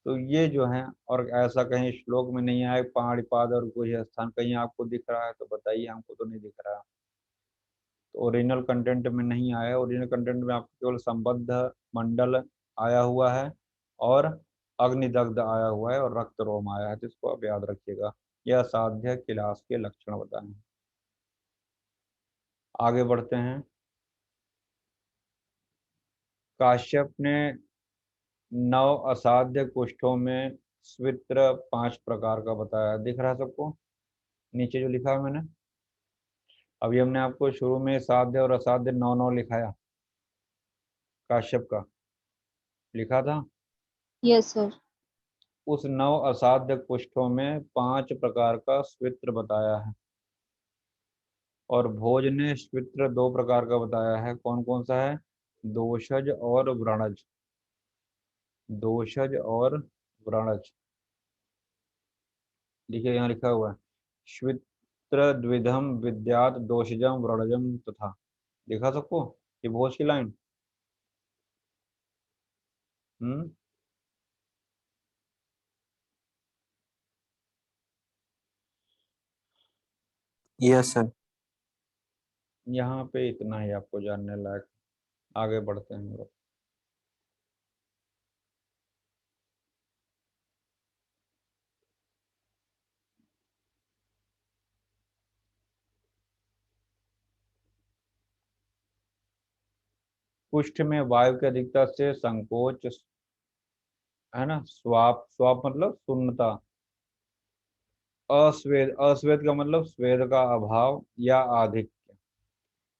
तो ये जो है, और ऐसा कहीं श्लोक में नहीं आया पाणिपाद और गुह्य स्थान, कहीं आपको दिख रहा है तो बताइए, हमको तो नहीं दिख रहा। तो ओरिजिनल कंटेंट में नहीं आया है, ओरिजिनल कंटेंट में आपको केवल संबद्ध मंडल आया हुआ है और अग्निदग्ध आया हुआ है और रक्त रोम आया है, तो इसको आप याद रखिएगा। यह असाध्य किलास के लक्षण बताएं। आगे बढ़ते हैं। काश्यप ने 9 असाध्य कुष्ठों में स्वित्र 5 प्रकार का बताया। दिख रहा है सबको नीचे जो लिखा है मैंने? अभी हमने आपको शुरू में साध्य और असाध्य 9 लिखाया, काश्यप का लिखा था। Yes sir. उस 9 असाध्य कुष्ठों में 5 प्रकार का स्वित्र बताया है, और भोज ने स्वित्र 2 प्रकार का बताया है। कौन कौन सा है? दोषज और व्रणज। दोषज और व्रणज, देखिए यहाँ लिखा हुआ है, स्वित्र द्विधम विद्यात दोषजम व्रणजम तथा। देखा सबको ये भोज की लाइन? हम्म। Yes sir. यहाँ पे इतना ही आपको जानने लायक। आगे बढ़ते हैं लोग। कुष्ठ में वायु की अधिकता से संकोच, है ना, स्वाप, स्वाप मतलब शून्यता। अस्वेद, अस्वेद का मतलब स्वेद का अभाव या आधिक्य,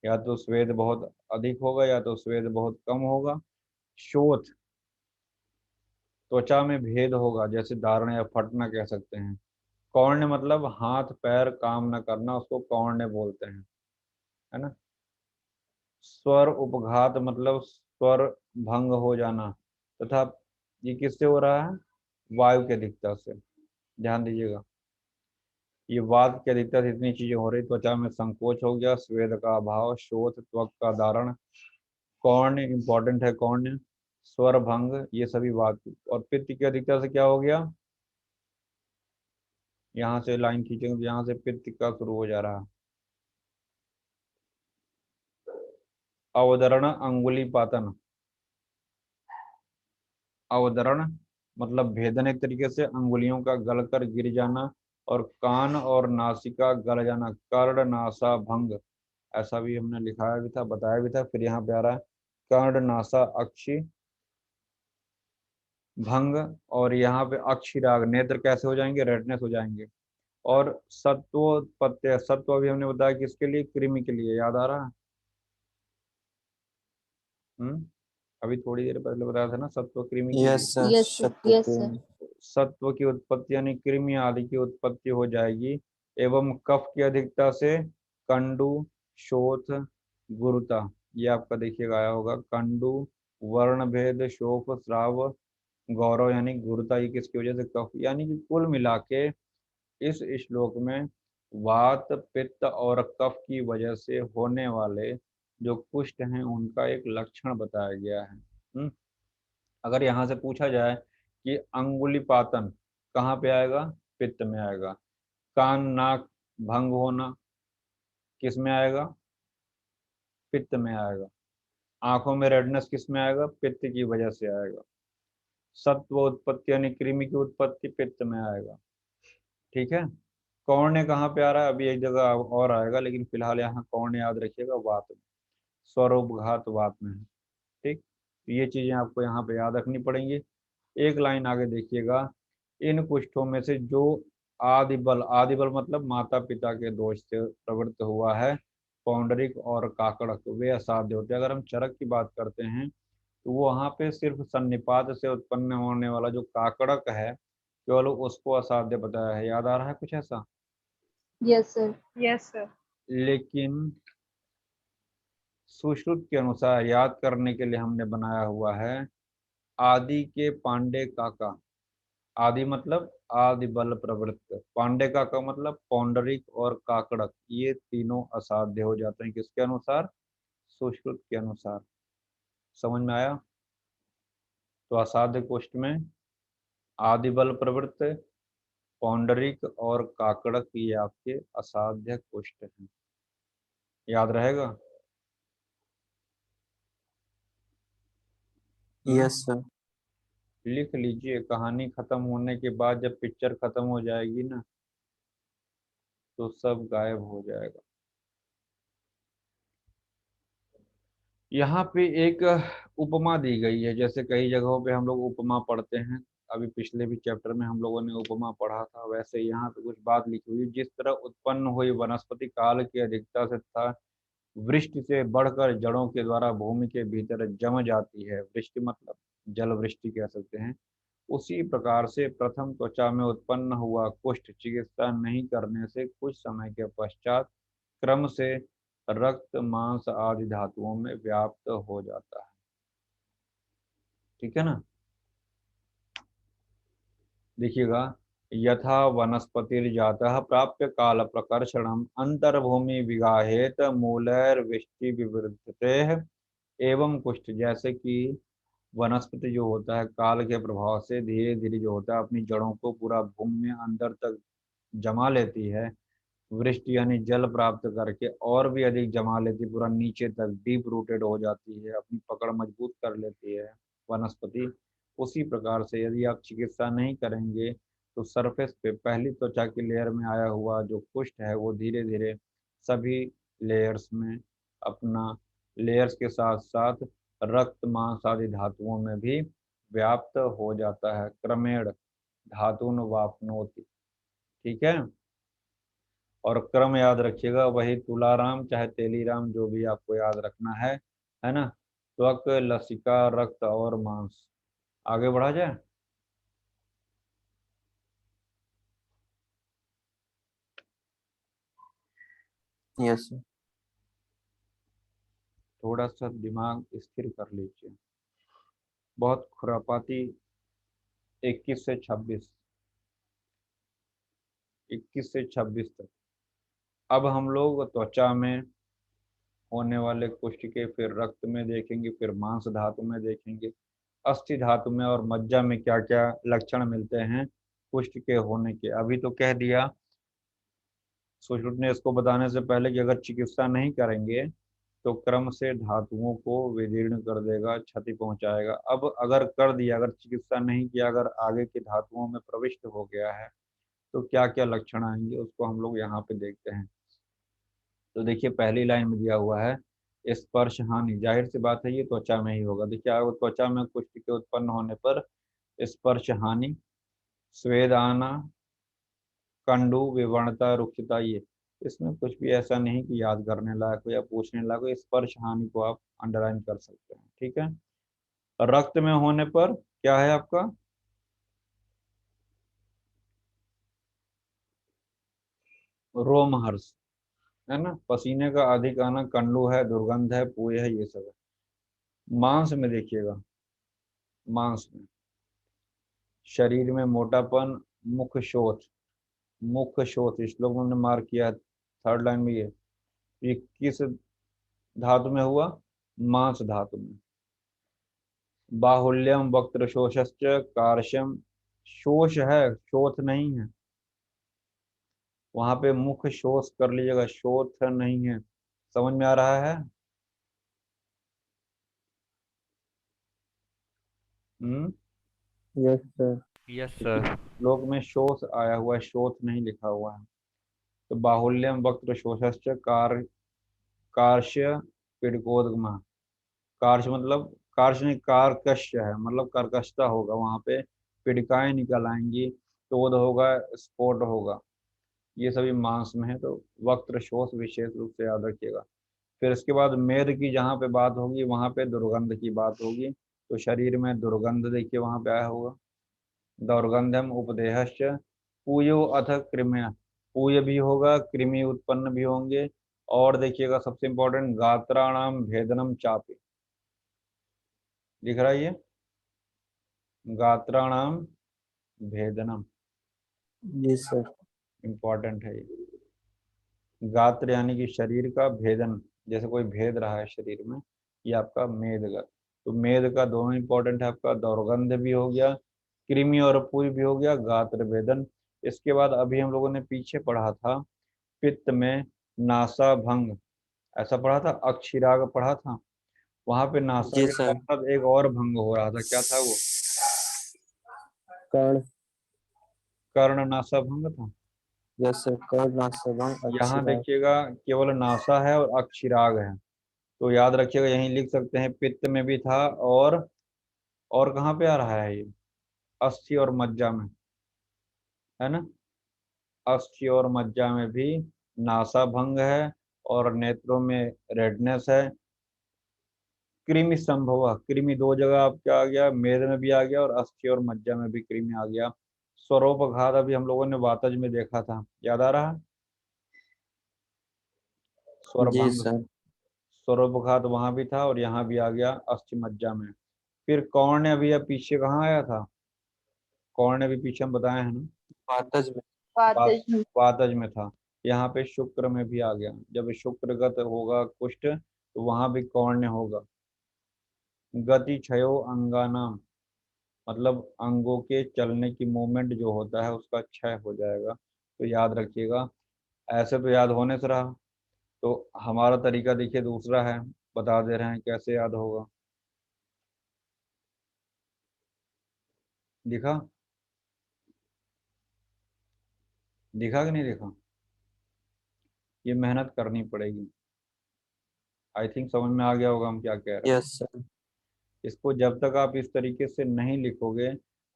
या तो स्वेद बहुत अधिक होगा या तो स्वेद बहुत कम होगा। शोथ, त्वचा में भेद होगा, जैसे दारण या फटना कह सकते हैं। कौर्ण्य मतलब हाथ पैर काम न करना, उसको कौर्ण्य बोलते हैं, है ना। स्वर उपघात मतलब स्वर भंग हो जाना, तथा ये किससे हो रहा है? वायु की अधिकता से। ध्यान दीजिएगा, ये वात की अधिकता से इतनी चीजें हो रही। त्वचा में संकोच हो गया, स्वेद का अभाव, शोथ, त्वक का धारण, कौर्ण्य इंपॉर्टेंट है, कौर्ण्य, स्वर भंग, ये सभी वात। और पित्त की अधिकता से क्या हो गया? यहाँ से लाइन खींचेंगे तो यहाँ से पित्त का शुरू हो जा रहा है। अवदरण अंगुली पातन, अवदरण मतलब भेदन, एक तरीके से अंगुलियों का गलकर गिर जाना, और कान और नासिका गल जाना, कर्ण नासा भंग, ऐसा भी हमने लिखाया भी था, बताया भी था। फिर यहाँ पे आ रहा है कर्ण नासा अक्षि भंग, और यहाँ पे अक्षिराग, नेत्र कैसे हो जाएंगे? रेडनेस हो जाएंगे। और सत्वोत्पत्ति, सत्व अभी हमने बताया किसके लिए? कृमि के लिए, याद आ रहा है? अभी थोड़ी देर पहले बताया था ना, सत्व कृमि के लिए। Yes sir. Yes sir. सत्य यस सर। प्रेम। सत्व की उत्पत्ति यानी कृमि आदि की उत्पत्ति हो जाएगी। एवं कफ की अधिकता से कंडु, शोथ, गुरुता, ये आपका देखिएगा आया होगा। कंडु, वर्ण भेद, शोफ, श्राव, गौरव यानी गुरुता, ये किसकी वजह से? कफ। यानी कि कुल मिला के इस श्लोक में वात, पित्त और कफ की वजह से होने वाले जो कुष्ठ हैं उनका एक लक्षण बताया गया है। अगर यहाँ से पूछा जाए कि अंगुलीपातन कहाँ पे आएगा? पित्त में आएगा। कान नाक भंग होना किस में आएगा? पित्त में आएगा। आंखों में रेडनेस किस में आएगा? पित्त की वजह से आएगा। सत्व उत्पत्ति यानी कृमि की उत्पत्ति पित्त में आएगा, ठीक है। कौर्ण्य कहाँ पे आ रहा है? अभी एक जगह और आएगा, लेकिन फिलहाल यहाँ कौर्ण्य याद रखिएगा, वात में। स्वरूपघात वात में है, ठीक। तो ये चीजें आपको यहाँ पे याद रखनी पड़ेंगी। एक लाइन आगे देखिएगा, इन कुष्ठों में से जो आदि बल मतलब माता पिता के दोष से प्रवृत्त हुआ है, पौंडरिक और काकड़क, वे असाध्य होते हैं। अगर हम चरक की बात करते हैं तो वो वहाँ पे सिर्फ सन्निपात से उत्पन्न होने वाला जो काकड़क है, केवल उसको असाध्य बताया है। याद आ रहा है कुछ ऐसा? Yes sir. Yes sir. लेकिन सुश्रुत के अनुसार याद करने के लिए हमने बनाया हुआ है आदि के पांडे काका। आदि मतलब आदि बल प्रवृत्त, पांडे काका मतलब पौंडरिक और काकड़क, ये तीनों असाध्य हो जाते हैं। किसके अनुसार? सुश्रुत के अनुसार। समझ में आया? तो असाध्य कोष्ठ में आदि बल प्रवृत्त, पौंडरिक और काकड़क, ये आपके असाध्य कोष्ठ हैं। याद रहेगा? Yes, sir. लिख लीजिए। कहानी खत्म होने के बाद जब पिक्चर खत्म हो जाएगी ना, तो सब गायब हो जाएगा। यहाँ पे एक उपमा दी गई है, जैसे कई जगहों पे हम लोग उपमा पढ़ते हैं। अभी पिछले भी चैप्टर में हम लोगों ने उपमा पढ़ा था, वैसे यहाँ पे कुछ बात लिखी हुई। जिस तरह उत्पन्न हुई वनस्पति काल की अधिकता से तथा वृष्टि से बढ़कर जड़ों के द्वारा भूमि के भीतर जम जाती है, वृष्टि मतलब जल वृष्टि कह सकते हैं, उसी प्रकार से प्रथम त्वचा में उत्पन्न हुआ कुष्ठ चिकित्सा नहीं करने से कुछ समय के पश्चात क्रम से रक्त मांस आदि धातुओं में व्याप्त हो जाता है। ठीक है ना? देखिएगा, यथा वनस्पतिर्जातः प्राप्य काल प्रकर्षणम अंतर्भूमि विगाहेत मूलैर्विष्टि विवृद्धते एवं कुष्ठ। जैसे कि वनस्पति जो होता है काल के प्रभाव से धीरे धीरे जो होता है अपनी जड़ों को पूरा भूमि में अंदर तक जमा लेती है, वृष्टि यानी जल प्राप्त करके और भी अधिक जमा लेती, पूरा नीचे तक डीप रूटेड हो जाती है, अपनी पकड़ मजबूत कर लेती है वनस्पति। उसी प्रकार से यदि आप चिकित्सा नहीं करेंगे तो सरफेस पे पहली त्वचा की लेयर में आया हुआ जो कुष्ठ है वो धीरे धीरे सभी लेयर्स में अपना, लेयर्स के साथ साथ रक्त मांस आदि धातुओं में भी व्याप्त हो जाता है। क्रमेण धातुन वापनोति। ठीक है? और क्रम याद रखिएगा, वही तुलाराम चाहे तेलीराम जो भी आपको याद रखना है ना? त्वक, लसिका, रक्त और मांस। आगे बढ़ा जाए। Yes, sir. थोड़ा सा दिमाग स्थिर कर लीजिए। बहुत खुरापाती 21 से 26, 21 से 26 तक। अब हम लोग त्वचा में होने वाले कुष्ठ के फिर रक्त में देखेंगे, फिर मांस धातु में देखेंगे, अस्थि धातु में और मज्जा में क्या क्या लक्षण मिलते हैं कुष्ठ के होने के। अभी तो कह दिया सुश्रुत ने इसको बताने से पहले कि अगर चिकित्सा नहीं करेंगे तो क्रम से धातुओं को विदीर्ण कर देगा, क्षति पहुंचाएगा। अब अगर कर दिया, अगर चिकित्सा नहीं किया, अगर आगे के धातुओं में प्रविष्ट हो गया है तो क्या क्या लक्षण आएंगे उसको हम लोग यहाँ पे देखते हैं। तो देखिए पहली लाइन में दिया हुआ है स्पर्श हानि। जाहिर सी बात है ये त्वचा में ही होगा। देखिए अगर त्वचा में कुष्ठ के उत्पन्न होने पर स्पर्श हानि, स्वेद आना, कंडू, विवर्णता, रुक्षता, ये इसमें कुछ भी ऐसा नहीं कि याद करने लायक हो या पूछने लायक हो। स्पर्श हानि को आप अंडरलाइन कर सकते हैं। ठीक है? रक्त में होने पर क्या है आपका? रोमहर्ष, है ना? पसीने का अधिक आना, कंडू है, दुर्गंध है, पूय है, ये सब है। मांस में देखिएगा, मांस में शरीर में मोटापन, मुख शोथ, मुख शोथ श्लोक में हमने मार्क किया, थर्ड लाइन में ये किस धातु में हुआ? मांस धातु में। बाहुल्यम वक्त्र शोषश्च कार्श्यम, शोष है, शोथ नहीं है। वहां पे मुख शोष कर लीजिएगा, शोथ नहीं है। समझ में आ रहा है? हम्म। Yes, sir. Yes sir. श्लोक में शोष आया हुआ है, शोथ नहीं लिखा हुआ है। तो बाहुल्यम वक्त्र शोषश्च कार्य, कार्श्य पीडकोदगम। कार्श मतलब कार्श नहीं, कार्कश है, मतलब कर्कशता होगा वहां पे, पिड़काएं निकल आएंगी, शोध होगा, स्फोट होगा, ये सभी मांस में है। तो वक्त्र शोष विशेष रूप से याद रखिएगा। फिर इसके बाद मेद की जहाँ पे बात होगी वहां पे दुर्गंध की बात होगी। तो शरीर में दुर्गंध देखिए वहां पे आया होगा, दुर्गंधम उपदेहश्च पूयो अथ कृम्य, पूय भी होगा, कृमि उत्पन्न भी होंगे। और देखिएगा सबसे इंपॉर्टेंट, गात्राणाम भेदनम चापी, दिख रहा है ये, गात्राणाम भेदनम, जी सर। इंपॉर्टेंट है ये। गात्र यानी कि शरीर का भेदन, जैसे कोई भेद रहा है शरीर में, ये आपका मेद का। तो मेद का दोनों इंपॉर्टेंट है, आपका दुर्गंध भी हो गया, कृमि और पूरी भी हो गया, गात्र भेदन। इसके बाद अभी हम लोगों ने पीछे पढ़ा था पित्त में नासा भंग, ऐसा पढ़ा था, अक्षीराग पढ़ा था। वहां पे नासा जी के सर। साथ साथ एक और भंग हो रहा था, क्या था वो? कर्ण। कर्ण नासा भंग था। यस सर, कर्ण नासभंग यहाँ अक्षरा। देखिएगा केवल नासा है और अक्षीराग है। तो याद रखिएगा, यहीं लिख सकते हैं पित्त में भी था, और कहाँ पे आ रहा है ये? अस्थि और मज्जा में, है ना? अस्थि और मज्जा में भी नासा भंग है, और नेत्रों में रेडनेस है। कृमि संभव, कृमि दो जगह आपका आ गया, मेद में भी आ गया और अस्थि और मज्जा में भी कृमि आ गया। स्वरोपघात अभी हम लोगों ने वातज में देखा था, याद आ रहा है? जी स्वरभंग, सर। स्वरोपघात वहां भी था और यहाँ भी आ गया अस्थि मज्जा में। फिर कौर्ण अभी अब पीछे कहाँ आया था? कौर्ण भी पीछे हम बताए हैं ना, वातज में। वात वातज। वातज में था। यहाँ पे शुक्र में भी आ गया, जब शुक्रगत होगा कुष्ठ तो वहां भी कौर्ण होगा। गति क्षयो अंगानाम, मतलब अंगों के चलने की मूवमेंट जो होता है उसका क्षय हो जाएगा। तो याद रखिएगा, ऐसे तो याद होने से रहा। तो हमारा तरीका देखिए दूसरा है, बता दे रहे हैं कैसे याद होगा। दिखा? दिखा कि नहीं दिखा? ये मेहनत करनी पड़ेगी। आई थिंक समझ में आ गया होगा हम क्या कह रहे हैं। Yes sir. इसको जब तक आप इस तरीके से नहीं लिखोगे,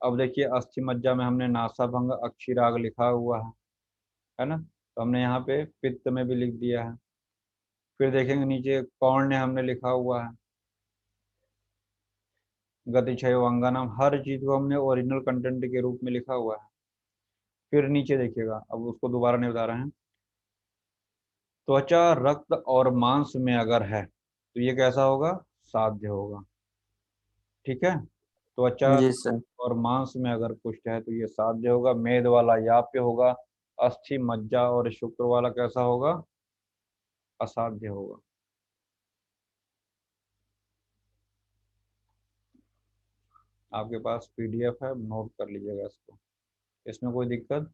अब देखिए अस्थि मज्जा में हमने नासाभंग अक्षीराग लिखा हुआ है ना? तो हमने यहाँ पे पित्त में भी लिख दिया है। फिर देखेंगे नीचे कौर्ण हमने लिखा हुआ है, गति क्षय अंगानाम, हर चीज को हमने ओरिजिनल कंटेंट के रूप में लिखा हुआ है। फिर नीचे देखिएगा, अब उसको दोबारा नहीं बता रहे हैं। त्वचा रक्त और मांस में अगर है तो ये कैसा होगा? साध्य होगा। ठीक है, त्वचा जी सर। और मांस में अगर कुष्ठ है तो ये साध्य होगा, मेद वाला याप्य होगा, अस्थि मज्जा और शुक्र वाला कैसा होगा? असाध्य होगा। आपके पास पीडीएफ है, नोट कर लीजिएगा इसको, इसमें कोई दिक्कत?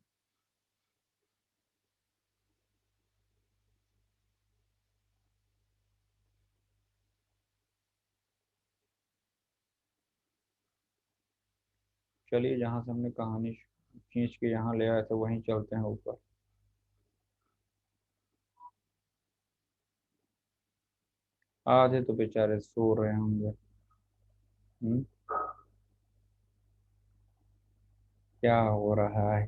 चलिए, जहाँ से हमने कहानी खींच के यहाँ ले आए थे वहीं चलते हैं ऊपर। आधे तो बेचारे सो रहे होंगे। हम्म, क्या हो रहा है?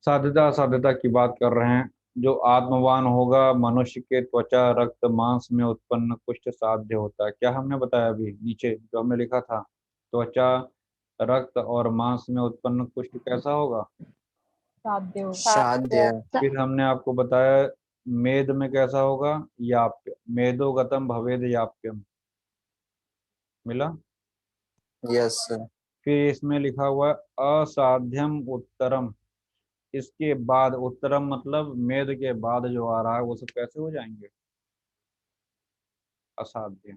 साध्यता असाध्यता की बात कर रहे हैं। जो आत्मवान होगा मनुष्य के त्वचा रक्त मांस में उत्पन्न कुष्ठ साध्य होता है। क्या हमने बताया अभी नीचे जो हमने लिखा था? त्वचा रक्त और मांस में उत्पन्न कुष्ठ कैसा होगा? साध्य होगा। साध्य। फिर हमने आपको बताया मेद में कैसा होगा? याप्य, मेदोगतम भवेद याप्यम, मिला? Yes sir. फिर इसमें लिखा हुआ है असाध्यम उत्तरम, इसके बाद उत्तरम मतलब मेद के बाद जो आ रहा है वो सब कैसे हो जाएंगे? असाध्य।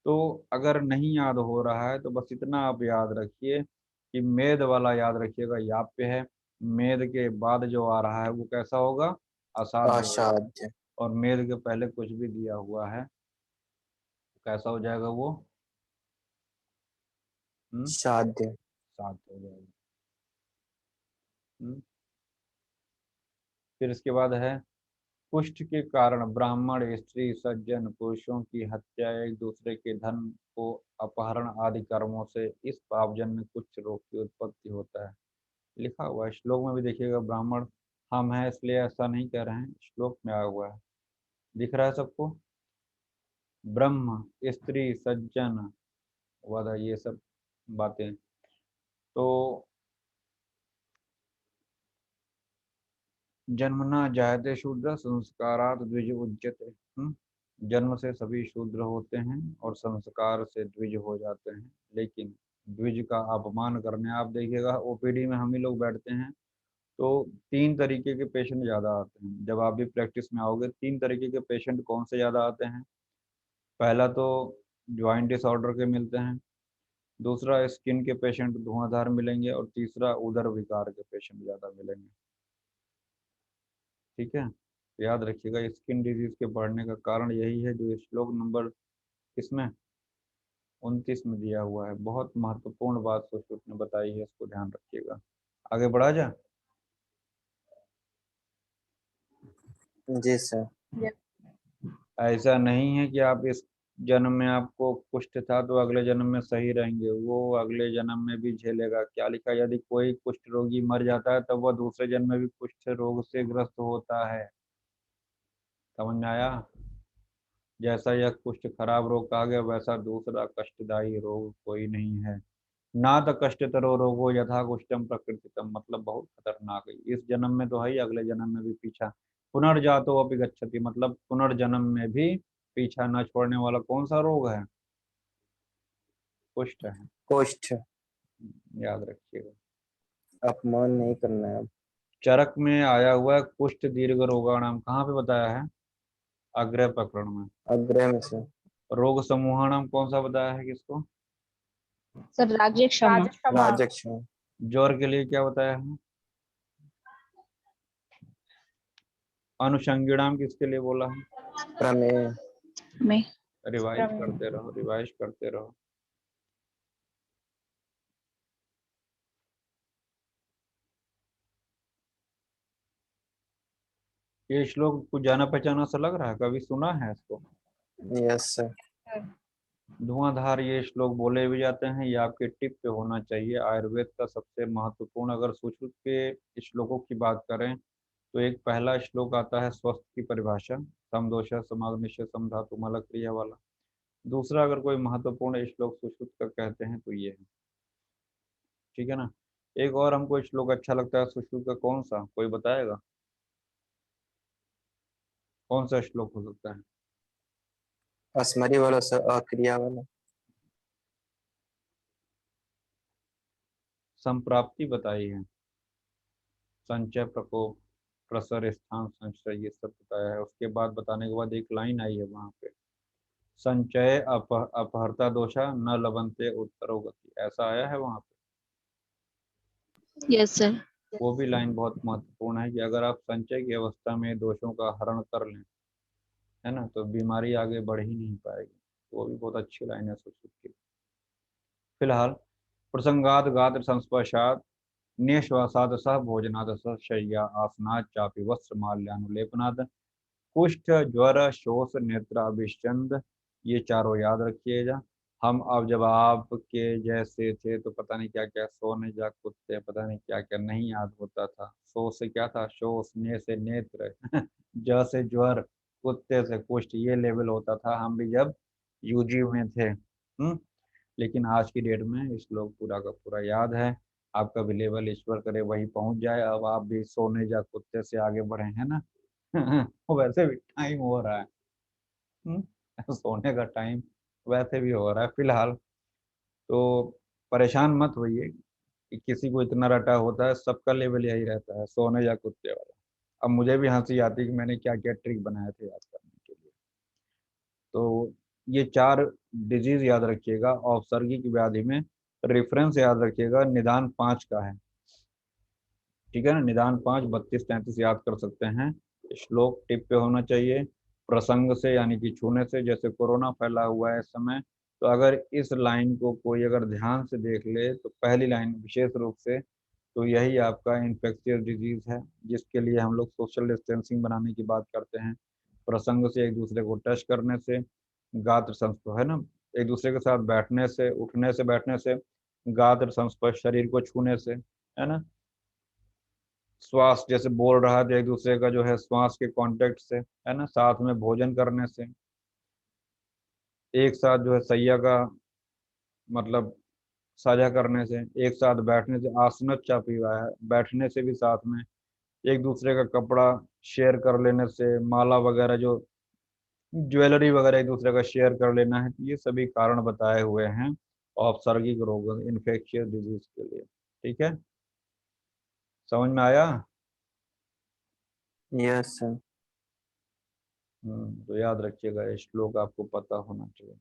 तो अगर नहीं याद हो रहा है तो बस इतना आप याद रखिए कि मेद वाला याद रखिएगा याप्य है, मेद के बाद जो आ रहा है वो कैसा होगा? असाध्य होगा। असाध्य। और मेद के पहले कुछ भी दिया हुआ है कैसा हो जाएगा वो? साध्य। साध्य हो जाएगा। हम्म, फिर इसके बाद है कुष्ठ के कारण ब्राह्मण, स्त्री, सज्जन पुरुषों की हत्या, एक दूसरे के धन को अपहरण आदि कर्मों से इस पापजन्य कुष्ठ रोग की उत्पत्ति होता है। लिखा हुआ है श्लोक में भी देखिएगा, ब्राह्मण हम हैं इसलिए ऐसा नहीं कह रहे हैं, श्लोक में आया हुआ है, दिख रहा है सबको। ब्रह्म, स्त्री, सज्जन वध, ये सब बातें। तो जन्मना जायते शूद्र संस्कारात द्विज उच्यते। जन्म से सभी शूद्र होते हैं और संस्कार से द्विज हो जाते हैं। लेकिन द्विज का अपमान करने, आप देखिएगा ओपीडी में हम ही लोग बैठते हैं तो 3 तरीके के पेशेंट ज़्यादा आते हैं। जब आप भी प्रैक्टिस में आओगे 3 तरीके के पेशेंट कौन से ज़्यादा आते हैं? पहला तो ज्वाइंट डिसऑर्डर के मिलते हैं, दूसरा स्किन के पेशेंट धुआंधार मिलेंगे, और तीसरा उदर विकार के पेशेंट ज़्यादा मिलेंगे। ठीक है, तो याद रखिएगा स्किन डिजीज के बढ़ने का कारण यही है जो श्लोक नंबर किसमें 29 में दिया हुआ है। बहुत महत्वपूर्ण बात सुश्रुत ने बताई है, इसको ध्यान रखिएगा। आगे बढ़ा जा। जी सर। ऐसा नहीं है कि आप इस जन्म में आपको कुष्ठ था तो अगले जन्म में सही रहेंगे, वो अगले जन्म में भी झेलेगा। क्या लिखा, यदि कोई कुष्ठ रोगी मर जाता है तब वह दूसरे जन्म में भी कुष्ठ रोग से ग्रस्त होता है। समझ में आया? जैसा यह कुष्ठ खराब रोग कहा गया, वैसा दूसरा कष्टदायी रोग कोई नहीं है। ना तो कष्टतरो रोगो यथा कुष्ठम प्रकृतितम, मतलब बहुत खतरनाक है। इस जन्म में तो है ही, अगले जन्म में भी पीछा। पुनर्जातो अपि गच्छति, मतलब पुनर्जन्म में भी पीछा न छोड़ने वाला कौन सा रोग है? कुष्ठ है। कुष्ठ। याद रखिएगा। अपमान नहीं करना है। चरक में आया हुआ है कुष्ठ दीर्घ रोगाणाम, कहाँ पे बताया है? अग्रह प्रकरण में। अग्रह में से। रोग समूहाणाम कौन सा बताया है किसको? सर राजक्षमा। राजक्षमा। राजक्षमा। ज्वर के लिए क्या बताया है? अनुषंगिणाम किसके लिए बोला है? प्रमेय। में रिवाइज करते रहो, रिवाइज करते रहो। ये श्लोक कुछ जाना पहचाना सा लग रहा है, कभी सुना है इसको? Yes sir. धुआंधार ये श्लोक बोले भी जाते हैं, ये आपके टिप पे होना चाहिए। आयुर्वेद का सबसे महत्वपूर्ण, अगर सुश्रुत के श्लोकों की बात करें तो एक पहला श्लोक आता है स्वस्थ की परिभाषा, समदोष समाग्निश्य समधातु मल क्रिया वाला। दूसरा अगर कोई महत्वपूर्ण श्लोक सुश्रुत का कहते हैं तो ये है। ठीक है ना? एक और हमको श्लोक अच्छा लगता है सुश्रुत का, कौन सा, कोई बताएगा? कौन सा श्लोक हो सकता है? अस्मरी वाला सर, अक्रिया वाला। संप्राप्ति बताई है, संचय, प्रकोप, प्रसर, स्थान, संचय, ये सब बताया है। उसके बाद बताने के बाद एक लाइन आई है वहां पे, संचय अपहर्ता दोषा न लवंते उत्तरो गति, ऐसा आया है वहां पे। Yes sir. वो भी लाइन बहुत महत्वपूर्ण है कि अगर आप संचय की अवस्था में दोषों का हरण कर लें, है ना, तो बीमारी आगे बढ़ ही नहीं पाएगी। वो भी बहुत अच्छी लाइन है सुश्रुत की। फिलहाल प्रसंगात गात्र संस्पर्शात निश्वासाद सह भोजनाद सह शय्या आसनाद चापि वस्त्र माल्यानुलेपनाद कुष्ठ ज्वर शोष नेत्राभिषंद, ये चारों याद रखिएगा। हम अब जब आपके जैसे थे तो पता नहीं क्या क्या सोने जा कुत्ते, पता नहीं क्या क्या नहीं याद होता था। सो से क्या था, शोष, ने से नेत्र ज से ज्वर, कुत्ते से कुष्ठ, ये लेवल होता था हम भी जब यूजी में थे। लेकिन आज की डेट में इस लोग पूरा का पूरा याद है। आपका भी लेवल ईश्वर करे वही पहुंच जाए, अब आप भी सोने जा कुत्ते से आगे बढ़े, है ना। वैसे भी टाइम हो रहा है, सोने का टाइम वैसे भी हो रहा है फिलहाल। तो परेशान मत होइए कि किसी को इतना रटा होता है, सबका लेवल यही रहता है, सोने या कुत्ते वाला। अब मुझे भी हंसी आती है कि मैंने क्या क्या ट्रिक बनाए थे याद करने के लिए। तो ये 4 डिजीज याद रखिएगा। औसर्गिक व्याधि में रेफरेंस याद रखिएगा, निदान 5 का है। ठीक है ना, निदान 5 32 33 याद कर सकते हैं। श्लोक टिप पे होना चाहिए, प्रसंग से यानी कि छूने से। जैसे कोरोना फैला हुआ है इस समय, तो अगर इस लाइन को कोई अगर ध्यान से देख ले तो पहली लाइन विशेष रूप से तो यही आपका इन्फेक्शियस डिजीज है, जिसके लिए हम लोग सोशल डिस्टेंसिंग बनाने की बात करते हैं। प्रसंग से, एक दूसरे को टच करने से, गात्र संस्पर्श है ना, एक दूसरे के साथ बैठने से, उठने से, बैठने से, गात्र संस्पर्श शरीर को छूने से, है ना, श्वास जैसे बोल रहा है तो एक दूसरे का जो है श्वास के कांटेक्ट से, है ना, साथ में भोजन करने से, एक साथ जो है सैया का मतलब साझा करने से, एक साथ बैठने से, आसनच चापी हुआ है, बैठने से भी साथ में, एक दूसरे का कपड़ा शेयर कर लेने से, माला वगैरह जो ज्वेलरी वगैरह एक दूसरे का शेयर कर लेना है, ये सभी कारण बताए हुए हैं औपसर्गिक रोग इन्फेक्शियस डिजीज के लिए। ठीक है, समझ में आया? Yes sir. तो याद रखिएगा, ये श्लोक आपको पता होना चाहिए।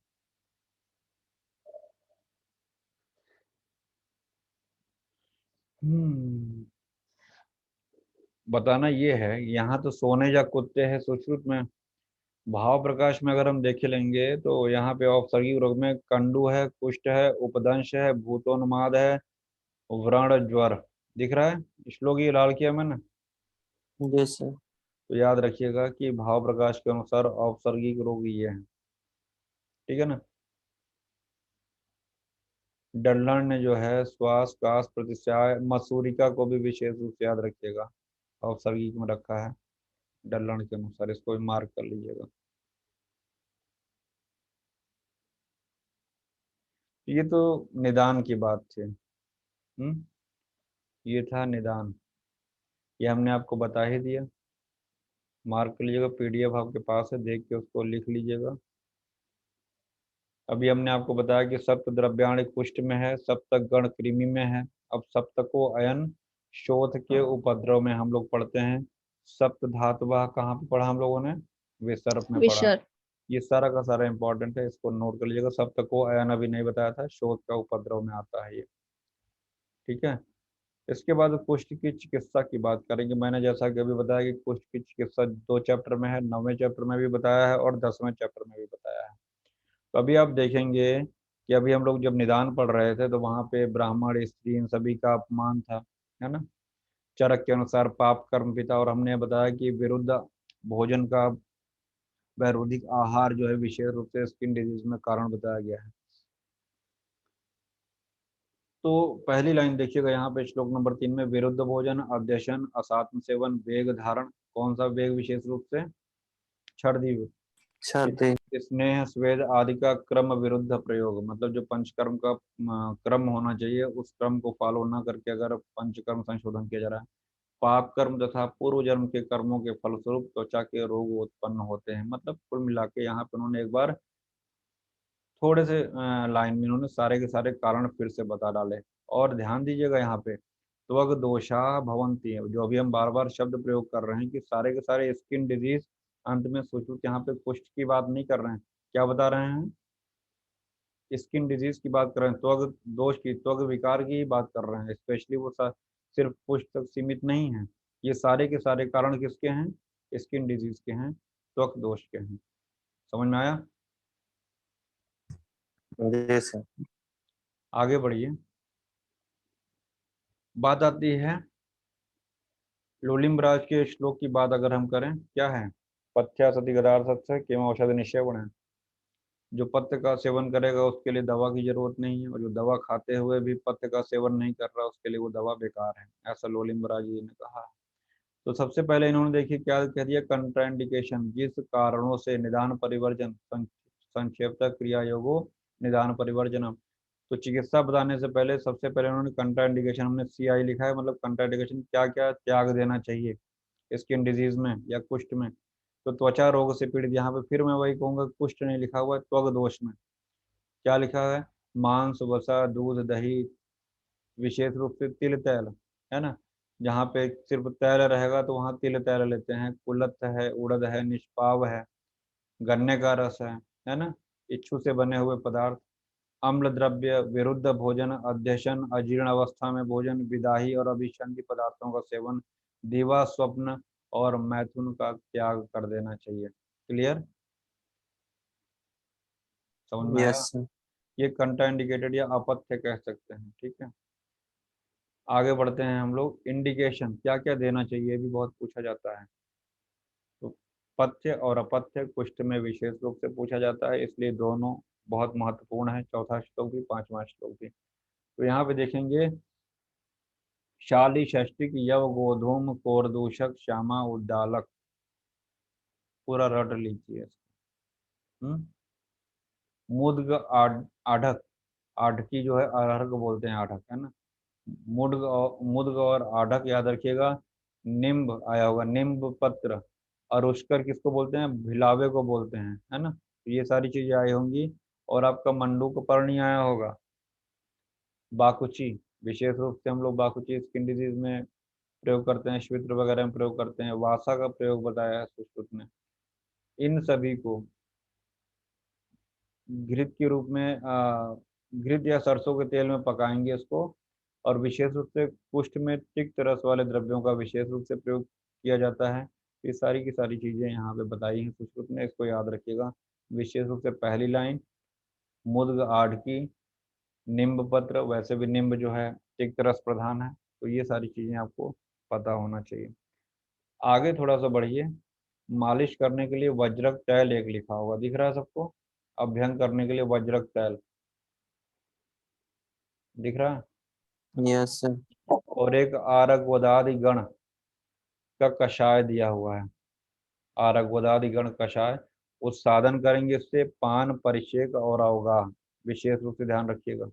बताना ये है, यहाँ तो सोने जा कुत्ते हैं सुश्रुत में, भाव प्रकाश में अगर हम देखे लेंगे तो यहाँ पे औपसर्गिक रोग में कंडू है, कुष्ठ है, उपदंश है, भूतोन्माद है, व्रण ज्वर दिख रहा है। श्लोक ये लाल किया मैंने। Yes sir. तो याद रखिएगा कि भाव प्रकाश के अनुसार औपसर्गिक रोग ये है। ठीक है ना। डल्लन ने जो है श्वास, काश, प्रतिश्याय, मसूरिका को भी विशेष रूप से याद रखिएगा, औपसर्गिक में रखा है डल्लन के अनुसार, इसको भी मार्क कर लीजिएगा। ये तो निदान की बात थी। ये था निदान, ये हमने आपको बता ही दिया, मार्क कर लीजिएगा, पीडीएफ आपके पास है, देख के उसको लिख लीजिएगा। अभी हमने आपको बताया कि सप्त द्रव्याणि कुष्ठ में है, सप्तक गण कृमि में है। अब सप्तको अयन शोथ के उपद्रव में हम लोग पढ़ते हैं। सप्त धातुवाह कहाँ पे पढ़ा हम लोगों ने? विसर्प में पढ़ा। विसर्ग। ये सारा का सारा इंपॉर्टेंट है, इसको नोट कर लीजिएगा। सप्तको अयन अभी नहीं बताया था, शोथ का उपद्रव में आता है ये। ठीक है। इसके बाद कुष्ठ की चिकित्सा की बात करेंगे। मैंने जैसा कि अभी बताया कि कुष्ठ की चिकित्सा 2 चैप्टर में है, 9वें चैप्टर में भी बताया है और 10वें चैप्टर में भी बताया है। तो अभी आप देखेंगे कि अभी हम लोग जब निदान पढ़ रहे थे तो वहां पे ब्राह्मण, स्त्री, इन सभी का अपमान था, है ना। चरक के अनुसार पाप कर्म पिता, और हमने बताया कि विरुद्ध भोजन का वैरोधिक आहार जो है विशेष रूप से स्किन डिजीज में कारण बताया गया है। तो पहली लाइन देखिएगा यहाँ पे श्लोक नंबर 3 में, विरुद्ध भोजन, अध्यशन, असात्म सेवन, वेग धारण। कौन सा वेग? विशेष रूप से छर्दी, छाती। स्नेह, स्वेद आदि का क्रम विरुद्ध प्रयोग, मतलब जो पंचकर्म का क्रम होना चाहिए उस क्रम को फॉलो ना करके अगर पंचकर्म संशोधन किया जा रहा है। पाप कर्म तथा पूर्व जन्म के कर्मों के फलस्वरूप त्वचा के रोग उत्पन्न होते हैं। मतलब कुल मिला के यहाँ पे उन्होंने एक बार थोड़े से लाइन में उन्होंने सारे के सारे कारण फिर से बता डाले। और ध्यान दीजिएगा यहाँ पे, त्वग दोषा भवंती, जो अभी हम बार बार शब्द प्रयोग कर रहे हैं कि सारे के सारे स्किन डिजीज, अंत में सोचो कि यहाँ पे कुष्ठ की बात नहीं कर रहे हैं, क्या बता रहे हैं? स्किन डिजीज की बात कर रहे हैं, त्वग दोष की, त्वग विकार की बात कर रहे हैं। स्पेशली वो सिर्फ कुष्ठ तक सीमित नहीं है, ये सारे के सारे कारण किसके हैं? स्किन डिजीज के हैं, त्वक दोष के हैं। समझ में आया? Yes sir. आगे बढ़िए। बात आती है लोलिम्बराज के श्लोक की बात अगर हम करें, क्या है? पथ्या सति गदार सत्य केवल औषध निषेवण है। जो पत्ते का सेवन करेगा उसके लिए दवा की जरूरत नहीं है, और जो दवा खाते हुए भी पत्ते का सेवन नहीं कर रहा उसके लिए वो दवा बेकार है, ऐसा लोलिम्बराज जी ने कहा। तो सबसे पहले इन्होंने देखिए क्या कह दिया, कंट्राइंडिकेशन, जिस कारणों से निदान परिवर्जन, संक्षेपता क्रिया योगो निदान परिवर्जन। तो चिकित्सा बताने से पहले सबसे पहले उन्होंने कंट्राइंडिकेशन, हमने CI लिखा है, मतलब कंट्राइंडिकेशन क्या क्या त्याग देना चाहिए स्किन डिजीज में या कुष्ठ में। तो त्वचा रोग से पीड़ित, यहाँ पे फिर मैं वही कहूंगा, कुष्ठ नहीं लिखा हुआ है, त्वग दोष में क्या लिखा है? मांस, वसा, दूध, दही, विशेष रूप से तिल तेल, है ना। जहाँ पे सिर्फ तेल रहेगा तो वहाँ तिल तेल लेते हैं। कुलत है, उड़द है, निष्पाव है, गन्ने का रस है ना, इच्छू से बने हुए पदार्थ, अम्ल द्रव्य, विरुद्ध भोजन, अध्यशन, अजीर्ण अवस्था में भोजन, विदाही और अभिसंधि पदार्थों का सेवन, दीवा स्वप्न और मैथुन का त्याग कर देना चाहिए। क्लियर? समझ में आया? Yes sir. ये कंट्राइंडिकेटेड या अपथ्य कह सकते हैं। ठीक है। आगे बढ़ते हैं हम लोग। इंडिकेशन क्या क्या देना चाहिए, ये भी बहुत पूछा जाता है। तो पथ्य और अपथ्य कुष्ठ में विशेष रूप से पूछा जाता है, इसलिए दोनों बहुत महत्वपूर्ण है, चौथा श्लोक भी पांचवा श्लोक भी। तो यहाँ पे देखेंगे, शाली षष्टिक यव गोधूम कोरदूषक श्यामा उद्दालक, पूरा रट लीजिए। हम्म मुद्ग आढ़क, आढ़की जो है अरहर को बोलते हैं आढ़क, है ना। मुद्ग और आढ़क याद रखिएगा। निम्ब आया होगा, निम्ब पत्र। और उष्कर किसको बोलते हैं, भिलावे को बोलते हैं, है ना। तो ये सारी चीजें आई होंगी। और आपका मंडूक पर्णी आया होगा। बाकुची, विशेष रूप से हम लोग बाकुची स्किन डिजीज में प्रयोग करते हैं, श्वित्र वगैरह में प्रयोग करते हैं। वासा का प्रयोग बताया है सुश्रुत ने। इन सभी को घृत के रूप में घृत या सरसों के तेल में पकाएंगे इसको। और विशेष रूप से कुष्ठ में तिक्त रस वाले द्रव्यों का विशेष रूप से प्रयोग किया जाता है। ये सारी की सारी चीजें यहाँ पे बताई हैं सुश्रुत ने, इसको याद रखिएगा। विशेष रूप से पहली लाइन, मुद्ग आढ़की, निम्ब पत्र, वैसे भी निम्ब जो है तिक्त रस प्रधान है। तो ये सारी चीजें आपको पता होना चाहिए। आगे थोड़ा सा बढ़िए। मालिश करने के लिए वज्रक तैल एक लिखा होगा, दिख रहा है सबको। अभ्यंग करने के लिए वज्रक तैल दिख रहा है। Yes sir. और एक आरगवदादि गण का कषाय दिया हुआ है। आरगवदादि गण कषाय उत्सादन करेंगे इससे, पान परिषेक और अवगाह, विशेष रूप से ध्यान रखिएगा।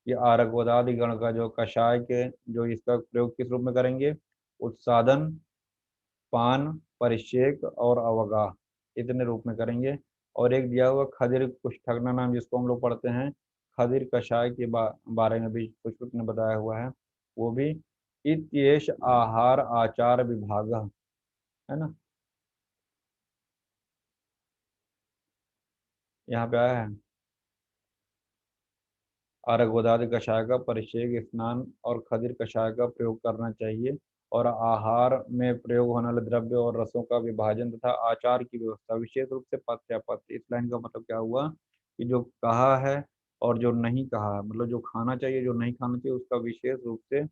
ये आरगवदादि गण का जो कषाय के, जो इसका प्रयोग किस रूप में करेंगे, उत्सादन, पान, परिषेक और अवगाह, इतने रूप में करेंगे। और एक दिया हुआ खदिर कुष्ठग्न नाम, जिसको हम लोग पढ़ते हैं, खदिर कषाय के बारे में भी कुछ ने बताया हुआ है, वो भी। इत्येष आहार आचार विभाग, है ना, यहाँ पे आया है। अर्घोदादि कषाय का परिषेक, स्नान और खदिर कषाय का प्रयोग करना चाहिए। और आहार में प्रयोग होने वाले द्रव्य और रसों का विभाजन तथा आचार की व्यवस्था, विशेष रूप से पथ्य अपथ्य। इस लाइन का मतलब क्या हुआ कि जो कहा है और जो नहीं कहा है, मतलब जो खाना चाहिए जो नहीं खाना चाहिए, उसका विशेष रूप से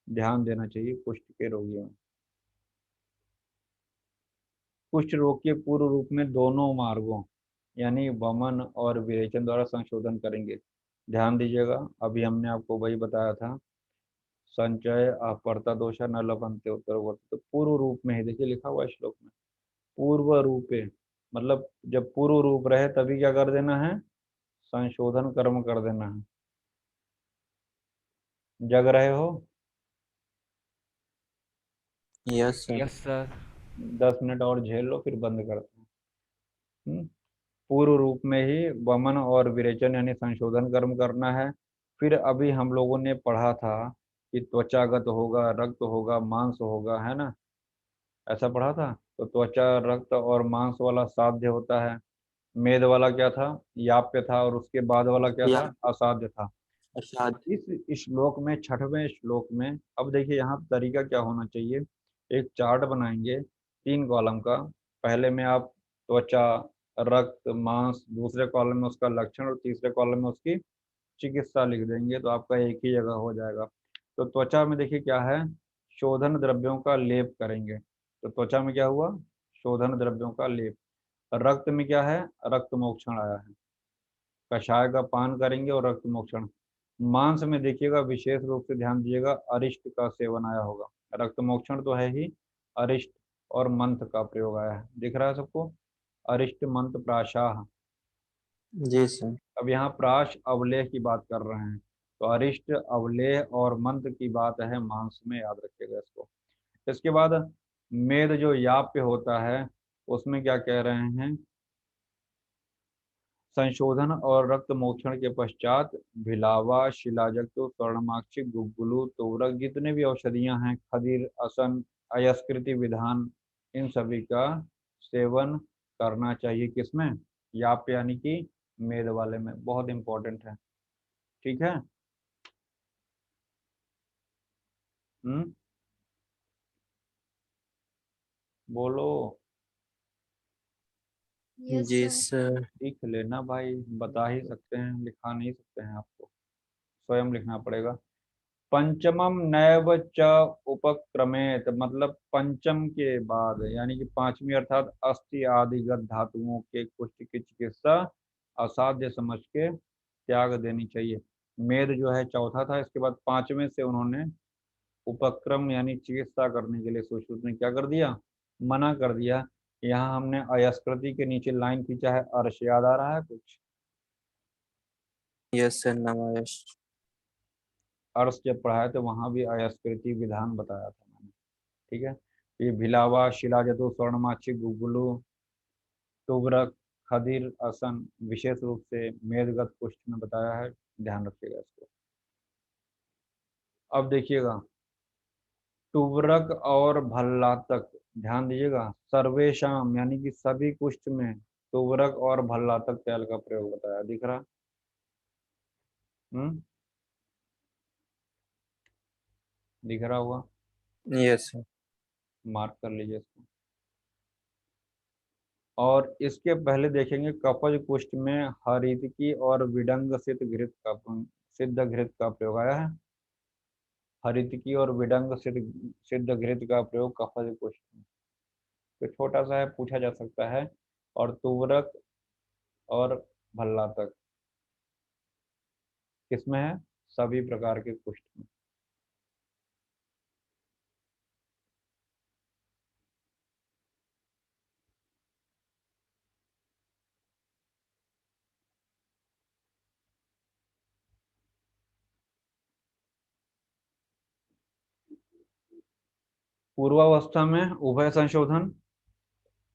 ध्यान देना चाहिए कुष्ठ के रोगियों में। कुष्ठ रोग के पूर्व रूप में दोनों मार्गों यानी वमन और विरेचन द्वारा संशोधन करेंगे। ध्यान दीजिएगा, अभी हमने आपको वही बताया था, संचय अपरता दोषा न लभंते उत्तरवर्ती। तो पूर्व रूप में ही देखिए लिखा हुआ है श्लोक में, पूर्व रूपे, मतलब जब पूर्व रूप रहे तभी क्या कर देना है, संशोधन कर्म कर देना है। जग रहे हो, yes sir. Yes sir. 10 minute और झेल लो फिर बंद करते हैं। पूर्व रूप में ही वमन और विरेचन यानी संशोधन कर्म करना है। फिर अभी हम लोगों ने पढ़ा था कि त्वचागत होगा, रक्त होगा, मांस होगा, है ना, ऐसा पढ़ा था। तो त्वचा, रक्त और मांस वाला साध्य होता है, मेद वाला क्या था, याप्य था, और उसके बाद वाला क्या या था, असाध्य था। अशाद। इस श्लोक में, छठवें श्लोक में, अब देखिए यहाँ तरीका क्या होना चाहिए। एक चार्ट बनाएंगे 3 कॉलम का। पहले में आप त्वचा, रक्त, मांस, दूसरे कॉलम में उसका लक्षण और तीसरे कॉलम में उसकी चिकित्सा लिख देंगे, तो आपका एक ही जगह हो जाएगा। तो त्वचा में देखिए क्या है, शोधन द्रव्यों का लेप करेंगे। तो त्वचा में क्या हुआ, शोधन द्रव्यों का लेप। रक्त में क्या है, रक्त मोक्षण आया है, कषाय का पान करेंगे और रक्त मोक्षण। मांस में देखिएगा, विशेष रूप से ध्यान दीजिएगा, अरिष्ट का सेवन आया होगा। रक्त मोक्षण तो है ही, अरिष्ट और मंत्र का प्रयोग आया है, दिख रहा है सबको, अरिष्ट मंत्र प्राशाह। जी सर। अब यहाँ प्राश अवलेह की बात कर रहे हैं, तो अरिष्ट, अवलेह और मंत्र की बात है मांस में, याद रखिएगा इसको। इसके बाद मेद जो याप्य होता है, उसमें क्या कह रहे हैं, संशोधन और रक्त मोक्षण के पश्चात भिलावा, शिलाजक्तु, स्वर्णमाक्षी, गुग्गुलू, तोरक, जितने भी औषधियां हैं, खदीर, असन, अयस्कृति विधान, इन सभी का सेवन करना चाहिए। किसमें, याप यानी कि मेद वाले में, बहुत इंपॉर्टेंट है। ठीक है। हम्म बोलो। यस जी सर। सर। लिख लेना भाई, बता ही सकते हैं, लिखा नहीं सकते हैं आपको, स्वयं लिखना पड़ेगा। पंचमम नैव च उपक्रमेत, मतलब पंचम के बाद यानी कि पांचवी अर्थात अस्थि आदिगत धातुओं के कुष्ठ की चिकित्सा असाध्य समझ के त्याग देनी चाहिए। मेद जो है चौथा था, इसके बाद पांचवें से उन्होंने उपक्रम यानी चिकित्सा करने के लिए सुश्रुत ने क्या कर दिया, मना कर दिया। यहाँ हमने अयस्कृति के नीचे लाइन खींचा है, अर्श याद आ रहा है कुछ? यस सर, नमायश। अर्श जब पढ़ाया तो वहां भी अयस्कृति विधान बताया था मैंने, ठीक है। ये भिलावा, शिलाजतु, स्वर्णमाछी, गुगुलू, तुगरक, खदिर, असन विशेष रूप से मेदगत कुष्ठ में बताया है, ध्यान रखिएगा इसको। अब देखिएगा तुवरक और भल्लातक, ध्यान दीजिएगा, सर्वेशाम यानी कि सभी कुष्ठ में तुवरक और भल्लातक तेल का प्रयोग बताया, दिख रहा? दिख रहा होगा, यस सर। मार्क कर लीजिए इसको। और इसके पहले देखेंगे कफज कुष्ठ में हरितकी और विडंग सिद्ध घृत का प्रयोग आया है। हरितकी और विडंग सिद्ध घृत का प्रयोग कफज कुष्ठ में, तो छोटा सा है, पूछा जा सकता है। और तुवरक और भल्लातक किसमें है? सभी प्रकार के कुष्ठ में। पूर्वावस्था में उभय संशोधन,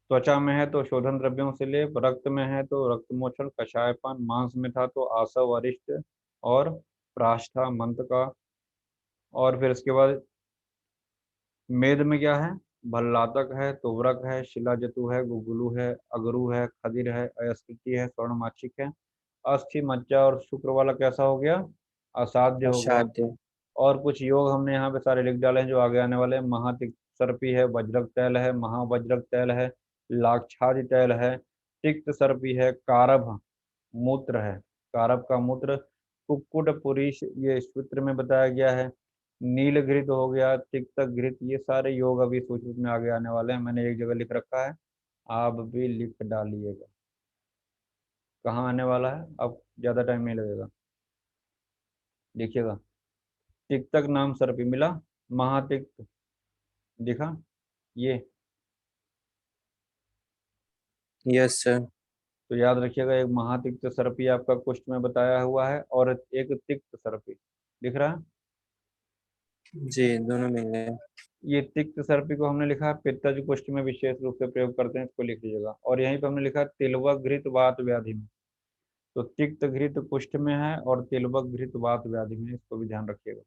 त्वचा में है तो शोधन द्रव्यों से लेप, रक्त में है तो रक्तमोचन कषायपान, मांस में था तो आसव अरिष्ट और प्राष्ठा मंत्र का। और फिर इसके बाद मेद में क्या है? भल्लातक है, तुवरक है, शिलाजतु है, गुगुलू है, अगरू है, खदिर है, अयस्कृति है, स्वर्णमाछिक है। अस्थि मज्जा और शुक्र वाला कैसा हो गया? असाध्य हो गया। असाध्य। और कुछ योग हमने यहाँ पे सारे लिख डाले हैं जो आगे आने वाले हैं। महातिक्त सर्पी है, वज्रक तैल है, महावज्रक तैल है, लाक्षादि तैल है, तिक्त सर्पी है, कारभ मूत्र है, कारभ का मूत्र, कुक्कुट पुरीश ये सूत्र में बताया गया है, नील घृत हो गया, तिक्त घृत, ये सारे योग अभी सूचित में आगे आने वाले हैं। मैंने एक जगह लिख रखा है, आप भी लिख डालिएगा कहाँ आने वाला है, अब ज्यादा टाइम नहीं लगेगा। देखिएगा, तिक्तक नाम सर्पी मिला, महातिक्त दिखा ये, यस सर। तो याद रखिएगा एक महातिक्त सर्पी आपका कुष्ठ में बताया हुआ है और एक तिक्त सर्पी दिख रहा है। जी, दोनों मिल गए। ये तिक्त सर्पी को हमने लिखा है पित्तज कुष्ठ में विशेष रूप से प्रयोग करते हैं, इसको लिख लीजिएगा। और यहीं पे हमने लिखा है तिलवक घृत वात व्याधि में, तो तिक्त घृत कुष्ठ में है और तिलवक घृत वात व्याधि में, इसको भी ध्यान रखिएगा।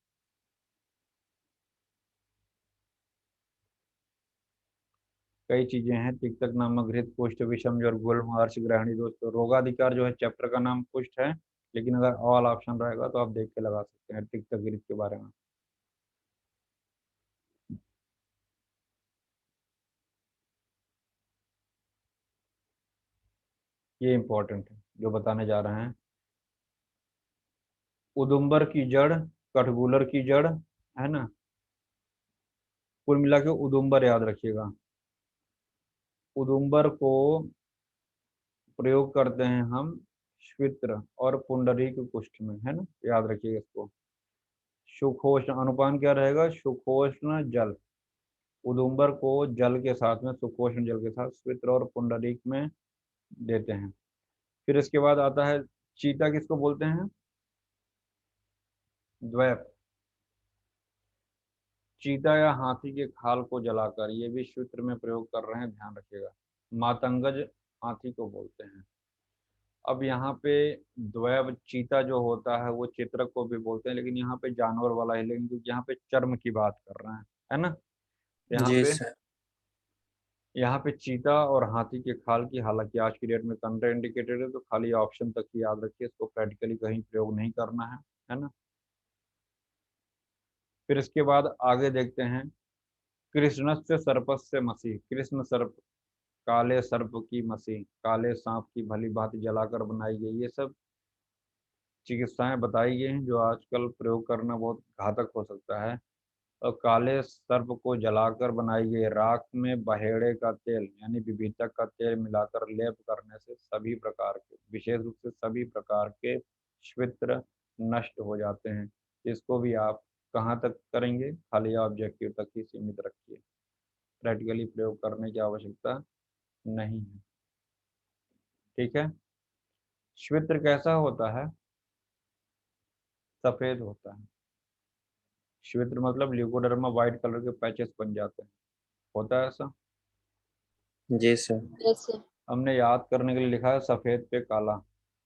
कई चीजें हैं, तिक्तक नामक घृत कुष्ठ विषम और गुल्म अर्श ग्रहणी दोष, तो रोगाधिकार जो है चैप्टर का नाम कुष्ठ है, लेकिन अगर ऑल ऑप्शन रहेगा तो आप देख के लगा सकते हैं तिक्तक घृत के बारे में। ये इंपॉर्टेंट है जो बताने जा रहे हैं। उदुम्बर की जड़, कठगुलर की जड़ है ना, कुल मिला के उदुम्बर याद रखिएगा। उदुम्बर को प्रयोग करते हैं हम श्वित्र और पुंडरीक कुष्ठ में, है ना, याद रखिएगा इसको। सुखोष्ण अनुपान क्या रहेगा? सुखोष्ण जल, उदुम्बर को जल के साथ में, सुखोष्ण जल के साथ श्वित्र और पुंडरीक में देते हैं। फिर इसके बाद आता है चीता, किसको बोलते हैं? द्वैप, चीता या हाथी के खाल को जलाकर, ये भी सूत्र में प्रयोग कर रहे हैं, ध्यान रखिएगा। मातंगज हाथी को बोलते हैं। अब यहाँ पे द्वैव चीता जो होता है वो चित्रक को भी बोलते हैं, लेकिन यहाँ पे जानवर वाला है, लेकिन क्योंकि यहाँ पे चर्म की बात कर रहे हैं, है ना, यहाँ जी पे सर। यहाँ पे चीता और हाथी के खाल की, हालांकि आज की डेट में कंट्रा इंडिकेटेड है तो खाली ऑप्शन तक ही याद रखिए, इसको प्रैक्टिकली कहीं प्रयोग नहीं करना है ना। फिर इसके बाद आगे देखते हैं कृष्ण से सर्पस से मसीह, कृष्ण सर्प, काले सर्प की मसीह, काले सांप की भली भांति जलाकर बनाई गई, ये सब चिकित्साएं बताई गई हैं जो आजकल प्रयोग करना बहुत घातक हो सकता है। और काले सर्प को जलाकर बनाई गई राख में बहेड़े का तेल यानी विभीतक का तेल मिलाकर लेप करने से सभी प्रकार के, विशेष रूप से सभी प्रकार के श्वित्र नष्ट हो जाते हैं। इसको भी आप कहाँ तक करेंगे, खाली ऑब्जेक्टिव तक ही सीमित रखिए, प्रैक्टिकली प्रयोग करने की आवश्यकता नहीं है। ठीक है। श्वित्र कैसा होता है? सफेद होता है। श्वेत्र मतलब ल्यूकोडर्मा व्हाइट कलर के पैचेस बन जाते हैं, होता है ऐसा। जी सर। जैसे हमने याद करने के लिए लिखा है सफेद पे काला।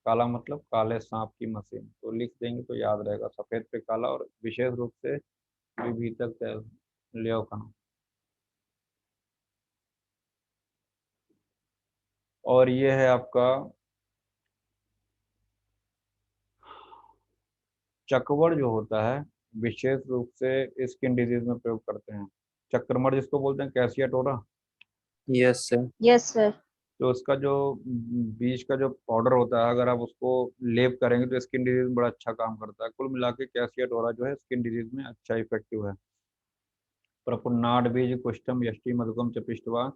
काला मतलब काले सांप की मशीन, तो लिख देंगे तो याद रहेगा, सफेद पे काला। और विशेष रूप से विभीतक तेल लेओकना। और ये है आपका चकवड़ जो होता है, विशेष रूप से स्किन डिजीज में प्रयोग करते हैं। चक्रमड़ जिसको बोलते हैं, cassia tora. Yes sir. Yes sir. तो उसका जो बीज का जो पाउडर होता है, अगर आप उसको लेप करेंगे तो स्किन डिजीज में बड़ा अच्छा काम करता है। कुल मिला के कैसिया टोरा जो है स्किन डिजीज में अच्छा इफेक्टिव है। प्रपुन्नाड बीज कुष्ठम यष्टि मधुकम च पिष्टवा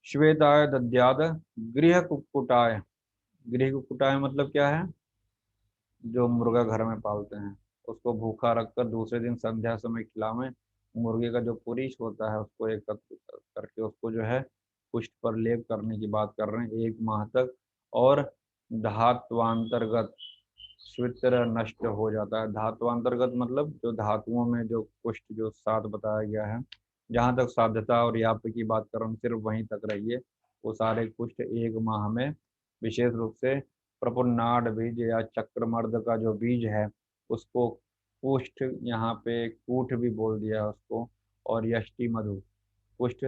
श्वेताय दद्याद गृह कुक्कुटाय। गृह कुक्कुटाय मतलब क्या है? जो मुर्गा घर में पालते हैं उसको भूखा रखकर दूसरे दिन संध्या समय खिलावें। मुर्गे का जो पुरीश होता है उसको एकत्र करके उसको जो है पुष्ट पर लेप करने की बात कर रहे हैं 1 माह तक। और धात्वांतर्गत श्वित्र नष्ट हो जाता है। धात्वांतर्गत मतलब जो धातुओं में जो कुष्ठ जो सात बताया गया है, जहाँ तक साध्यता और याप की बात कर रहा हूँ सिर्फ वहीं तक रहिए। वो सारे कुष्ठ 1 माह में, विशेष रूप से प्रपुन्नाड बीज या चक्रमर्द का जो बीज है उसको कुष्ठ, यहाँ पे कूठ भी बोल दिया है उसको। और यष्टि मधु कुष्ठ,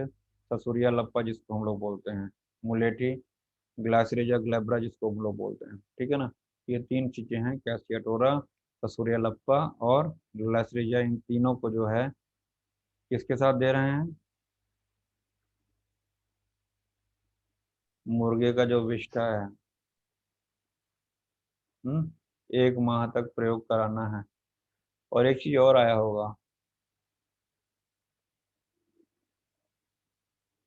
ससुरिया लप्पा जिसको हम लोग बोलते हैं, मुलेठी ग्लासरेजा ग्लैब्रा जिसको हम लोग बोलते हैं। ठीक है ना। ये 3 चीजें हैं, कैसियाटोरा, ससुरिया लप्पा और ग्लासरेजा। इन तीनों को जो है किसके साथ दे रहे हैं? मुर्गे का जो विष्ठा है, 1 माह तक प्रयोग कराना है। और एक चीज और आया होगा,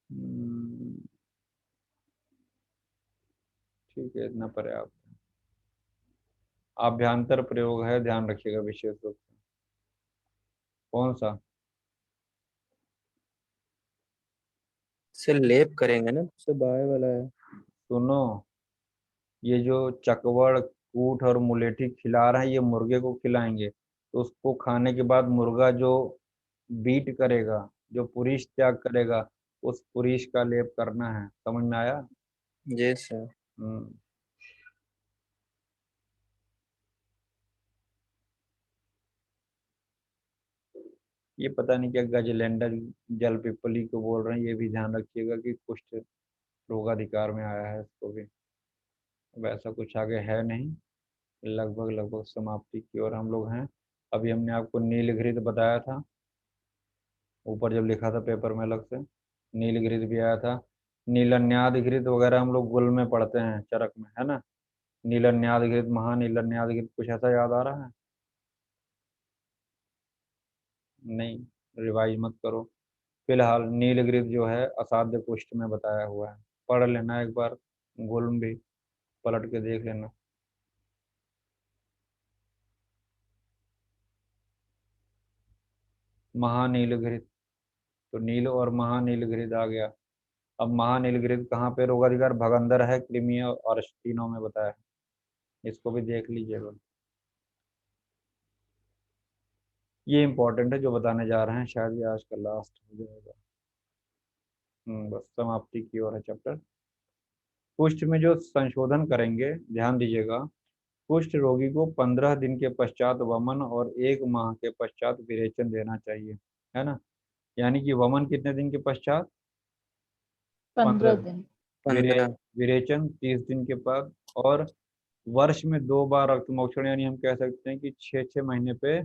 हम्म, ठीक है, इतना पर्याप्त है। आभ्यंतर प्रयोग है, ध्यान रखिएगा विशेष रूप से। कौन सा? सर लेप करेंगे ना, सर बाहर वाला है। सुनो, ये जो चकवड़ कूट और मुलेठी खिला रहे हैं ये मुर्गे को खिलाएंगे, तो उसको खाने के बाद मुर्गा जो बीट करेगा, जो पुरीश त्याग करेगा, उस पुरीश का लेप करना है। समझ में आया? जी सर। हम्म। ये पता नहीं क्या गजलेंडर जल पिपली को बोल रहे हैं, ये भी ध्यान रखिएगा कि कुष्ठ रोगाधिकार में आया है इसको भी। वैसा कुछ आगे है नहीं, लगभग लगभग समाप्ति की ओर हम लोग हैं। अभी हमने आपको नीलघृत बताया था, ऊपर जब लिखा था पेपर में अलग से, नीलघृत भी आया था। नीलन्याद घृत वगैरह हम लोग गुल में पढ़ते हैं, चरक में, है ना। नीलन्याद घृत, महानीलन्याद घृत, कुछ ऐसा याद आ रहा है? नहीं, रिवाइज मत करो। फिलहाल नीलगिरी जो है असाध्य कुष्ठ में बताया हुआ है, पढ़ लेना एक बार, गुल्म भी पलट के देख लेना। महानीलगिरी, तो नील और महानीलगिरी आ गया। अब महानीलगिरी कहाँ पे रोगाधिकार? भगंदर है, क्रीमिया और तीनों में बताया है, इसको भी देख लीजिएगा। ये इंपॉर्टेंट है जो बताने जा रहे हैं, शायद ये आज का लास्ट हो जाएगा। बस समाप्ति की ओर है चैप्टर। कुष्ठ में जो संशोधन करेंगे, ध्यान दीजिएगा, कुष्ठ रोगी को 15 दिन के पश्चात वमन और 1 माह के पश्चात विरेचन देना चाहिए, है ना। यानी कि वमन कितने दिन के पश्चात? 15 15। दिन। विरे 15। विरेचन 30 दिन के बाद। और वर्ष में 2 बार रक्तमोक्षण, यानी हम कह सकते हैं कि 6-6 महीने पे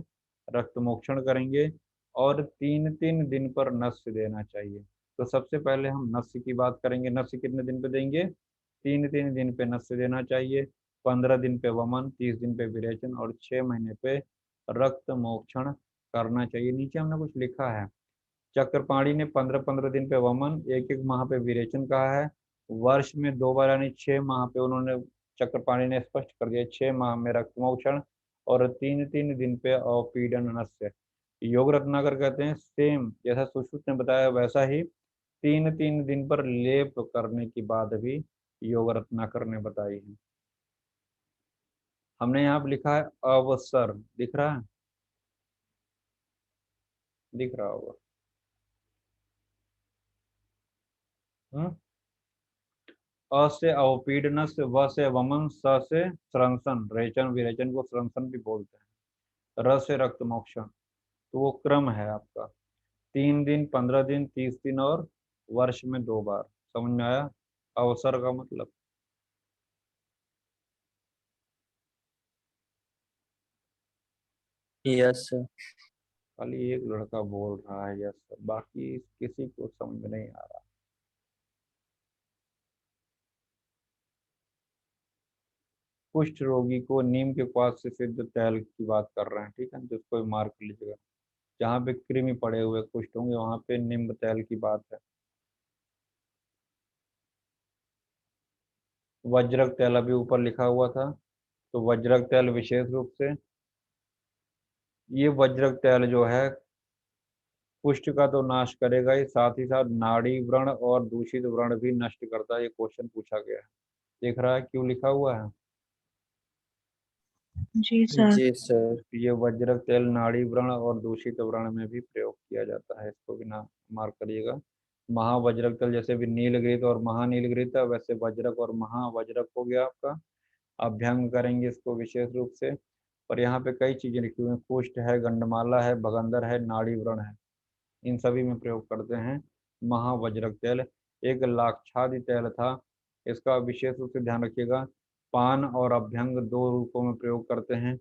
रक्तमोक्षण करेंगे। और 3-3 दिन पर नस्य देना चाहिए। तो सबसे पहले हम नस्य की बात करेंगे। नस्य कितने दिन पे देंगे? 3-3 दिन पे नस्य देना चाहिए। 15 दिन पे वमन, 30 दिन पे विरेचन और 6 महीने पे रक्त मोक्षण करना चाहिए। नीचे हमने कुछ लिखा है, चक्रपाणी ने 15-15 दिन पे वमन, 1-1 माह पे विरेचन कहा है, वर्ष में 2 बार यानी 6 माह पे उन्होंने, चक्रपाणी ने स्पष्ट कर दिया 6 माह में रक्तमोक्षण और 3-3 दिन पे अवपीडन नस्य। योग रत्नाकर कहते हैं सेम जैसा सुश्रुत ने बताया वैसा ही 3-3 दिन पर लेप करने की बात भी योग रत्नाकर ने बताई है। हमने यहाँ पे लिखा है अवसर, दिख रहा है, दिख रहा होगा। अ से अवपीडन से, व से वमन, स से स्रंसन, रेचन विरेचन को स्रंसन भी बोलते हैं, र से रक्त मोक्षण। तो वो क्रम है आपका 3 दिन, 15 दिन, 30 दिन और वर्ष में 2 बार। समझ में आया अवसर का मतलब? Yes sir. खाली एक लड़का बोल रहा है यस, बाकी किसी को समझ में नहीं आ रहा। कुष्ठ रोगी को नीम के पास से सिद्ध तैल की बात कर रहे हैं, ठीक है, तो इसको मार्क लीजिएगा। जहाँ पे कृमि पड़े हुए कुष्ठ होंगे वहां पे नीम तैल की बात है। वज्रक तैल अभी ऊपर लिखा हुआ था, तो वज्रक तैल विशेष रूप से, ये वज्रक तैल जो है कुष्ठ का तो नाश करेगा ही, साथ ही साथ नाड़ी व्रण और दूषित व्रण भी नष्ट करता है। ये क्वेश्चन पूछा गया है, देख रहा है क्यों लिखा हुआ है? जी सर। जी सर। ये वज्रक तेल नाड़ी व्रण और दूषित व्रण में भी प्रयोग किया जाता है, इसको भी ना मार्क करिएगा। महावज्रक तेल जैसे भी नीलगिरित और महानीलगिरित है, वैसे वज्रक और महावज्रक हो गया आपका। अभ्यंग करेंगे इसको विशेष रूप से। और यहाँ पे कई चीजें लिखी हुई हैं, कुष्ठ है, गंडमाला है, भगंदर है, नाड़ी व्रण है, इन सभी में प्रयोग करते हैं महावज्रक तेल। एक लाक्षादि तेल था, इसका विशेष रूप से ध्यान रखिएगा। पान और अभ्यंग 2 रूपों में प्रयोग करते हैं।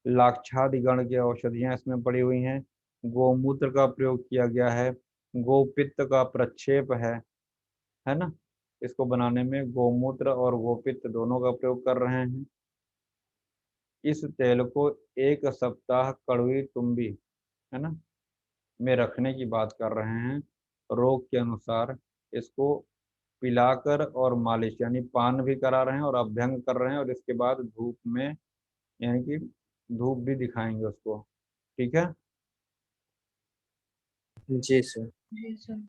लाक्षादि गण की औषधियां इसमें पड़ी हुई हैं। गोमूत्र का प्रयोग किया गया है, गोपित्त का प्रक्षेप है ना, इसको बनाने में गोमूत्र और गोपित्त दोनों का प्रयोग कर रहे हैं। इस तेल को 1 सप्ताह कड़वी तुम्बी, है ना, में रखने की बात कर रहे हैं। रोग के अनुसार इसको पिलाकर और मालिश यानी पान भी करा रहे हैं और अभ्यंग कर रहे हैं, और इसके बाद धूप में यानी कि धूप भी दिखाएंगे उसको, ठीक है। जी सर। जी सर।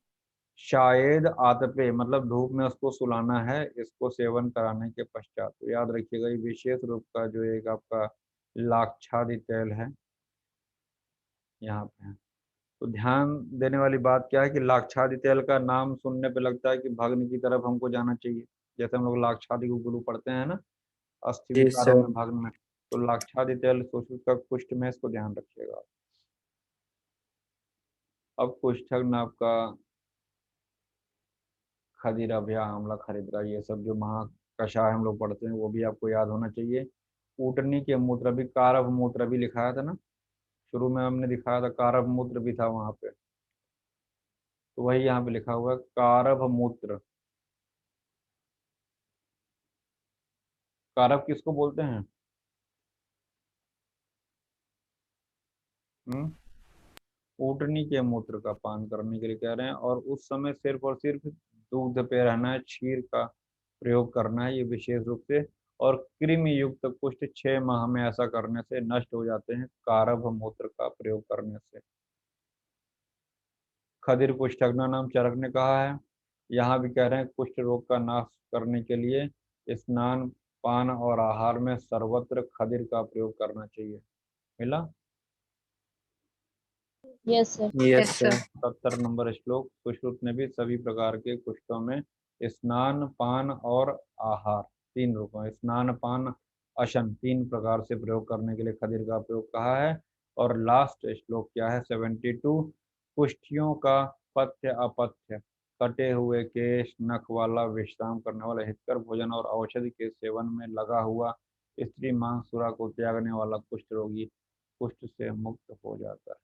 शायद आतपे मतलब धूप में उसको सुलाना है, इसको सेवन कराने के पश्चात। तो याद रखिएगा ये विशेष रूप का जो एक आपका लाक्षादि तेल है यहाँ पे है। तो ध्यान देने वाली बात क्या है कि लाक्षादि तेल का नाम सुनने पे लगता है कि भग्न की तरफ हमको जाना चाहिए, जैसे हम लोग लाक्षादि को गुरु पढ़ते हैं ना, अस्थि जी विकारों सर। में भग्न में। तो लाक्षादि तेल सुश्रुत का कुष्ठ में, इसको ध्यान रखिएगा। अब कुष्ठक में आपका खदीरा भया, आंवला खरीदरा, ये सब जो महा कषाय हम लोग पढ़ते हैं वो भी आपको याद होना चाहिए। ऊटनी के मूत्र भी, कारव मूत्र भी लिखाया था ना, शुरू में हमने दिखाया था कारव मूत्र भी था वहां पे, तो वही यहाँ पे लिखा हुआ है कारव मूत्र। कारव किसको बोलते हैं? ऊटनी के मूत्र का पान करने के लिए कह रहे हैं, और उस समय सिर्फ और सिर्फ दूध पे रहना है, क्षीर का प्रयोग करना है ये विशेष रूप से। और कृमि युक्त कुष्ठ 6 माह में ऐसा करने से नष्ट हो जाते हैं कारव मूत्र का प्रयोग करने से। खदिर कुष्ठग्न नाम चरक ने कहा है, यहाँ भी कह रहे हैं कुष्ठ रोग का नाश करने के लिए स्नान, पान और आहार में सर्वत्र खदिर का प्रयोग करना चाहिए। मिला? Yes sir. Yes sir. 70 number श्लोक। सुश्रुत ने भी सभी प्रकार के कुष्ठों में स्नान, पान और आहार 3 रूपों, स्नान, पान, अशन 3 प्रकार से प्रयोग करने के लिए खदिर का प्रयोग कहा है। और लास्ट श्लोक क्या है 72, कुष्ठियों का पथ्य अपथ्य, कटे हुए केश, नख वाला, विश्राम करने वाला, हितकर भोजन और औषधि के सेवन में लगा हुआ, स्त्री मांस सुरा को त्यागने वाला कुष्ठ रोगी कुष्ठ से मुक्त हो जाता है।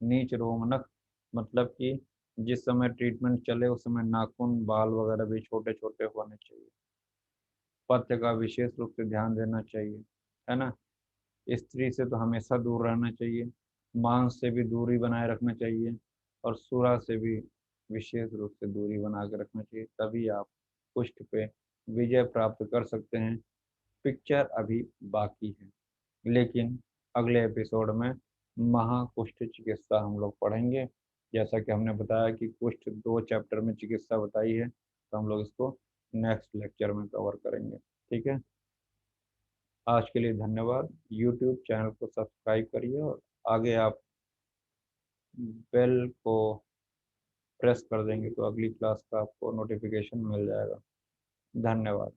नीच रोमनक मतलब कि जिस समय ट्रीटमेंट चले उस समय नाखून, बाल वगैरह भी छोटे छोटे होने चाहिए। पथ्य का विशेष रूप से ध्यान देना चाहिए, है ना। स्त्री से तो हमेशा दूर रहना चाहिए, मांस से भी दूरी बनाए रखना चाहिए, और सुरा से भी विशेष रूप से दूरी बना के रखना चाहिए, तभी आप कुष्ठ पे विजय प्राप्त कर सकते हैं। पिक्चर अभी बाकी है, लेकिन अगले एपिसोड में महाकुष्ठ चिकित्सा हम लोग पढ़ेंगे। जैसा कि हमने बताया कि कुष्ठ 2 चैप्टर में चिकित्सा बताई है, तो हम लोग इसको नेक्स्ट लेक्चर में कवर करेंगे। ठीक है, आज के लिए धन्यवाद। यूट्यूब चैनल को सब्सक्राइब करिए और आगे आप बेल को प्रेस कर देंगे तो अगली क्लास का आपको नोटिफिकेशन मिल जाएगा। धन्यवाद।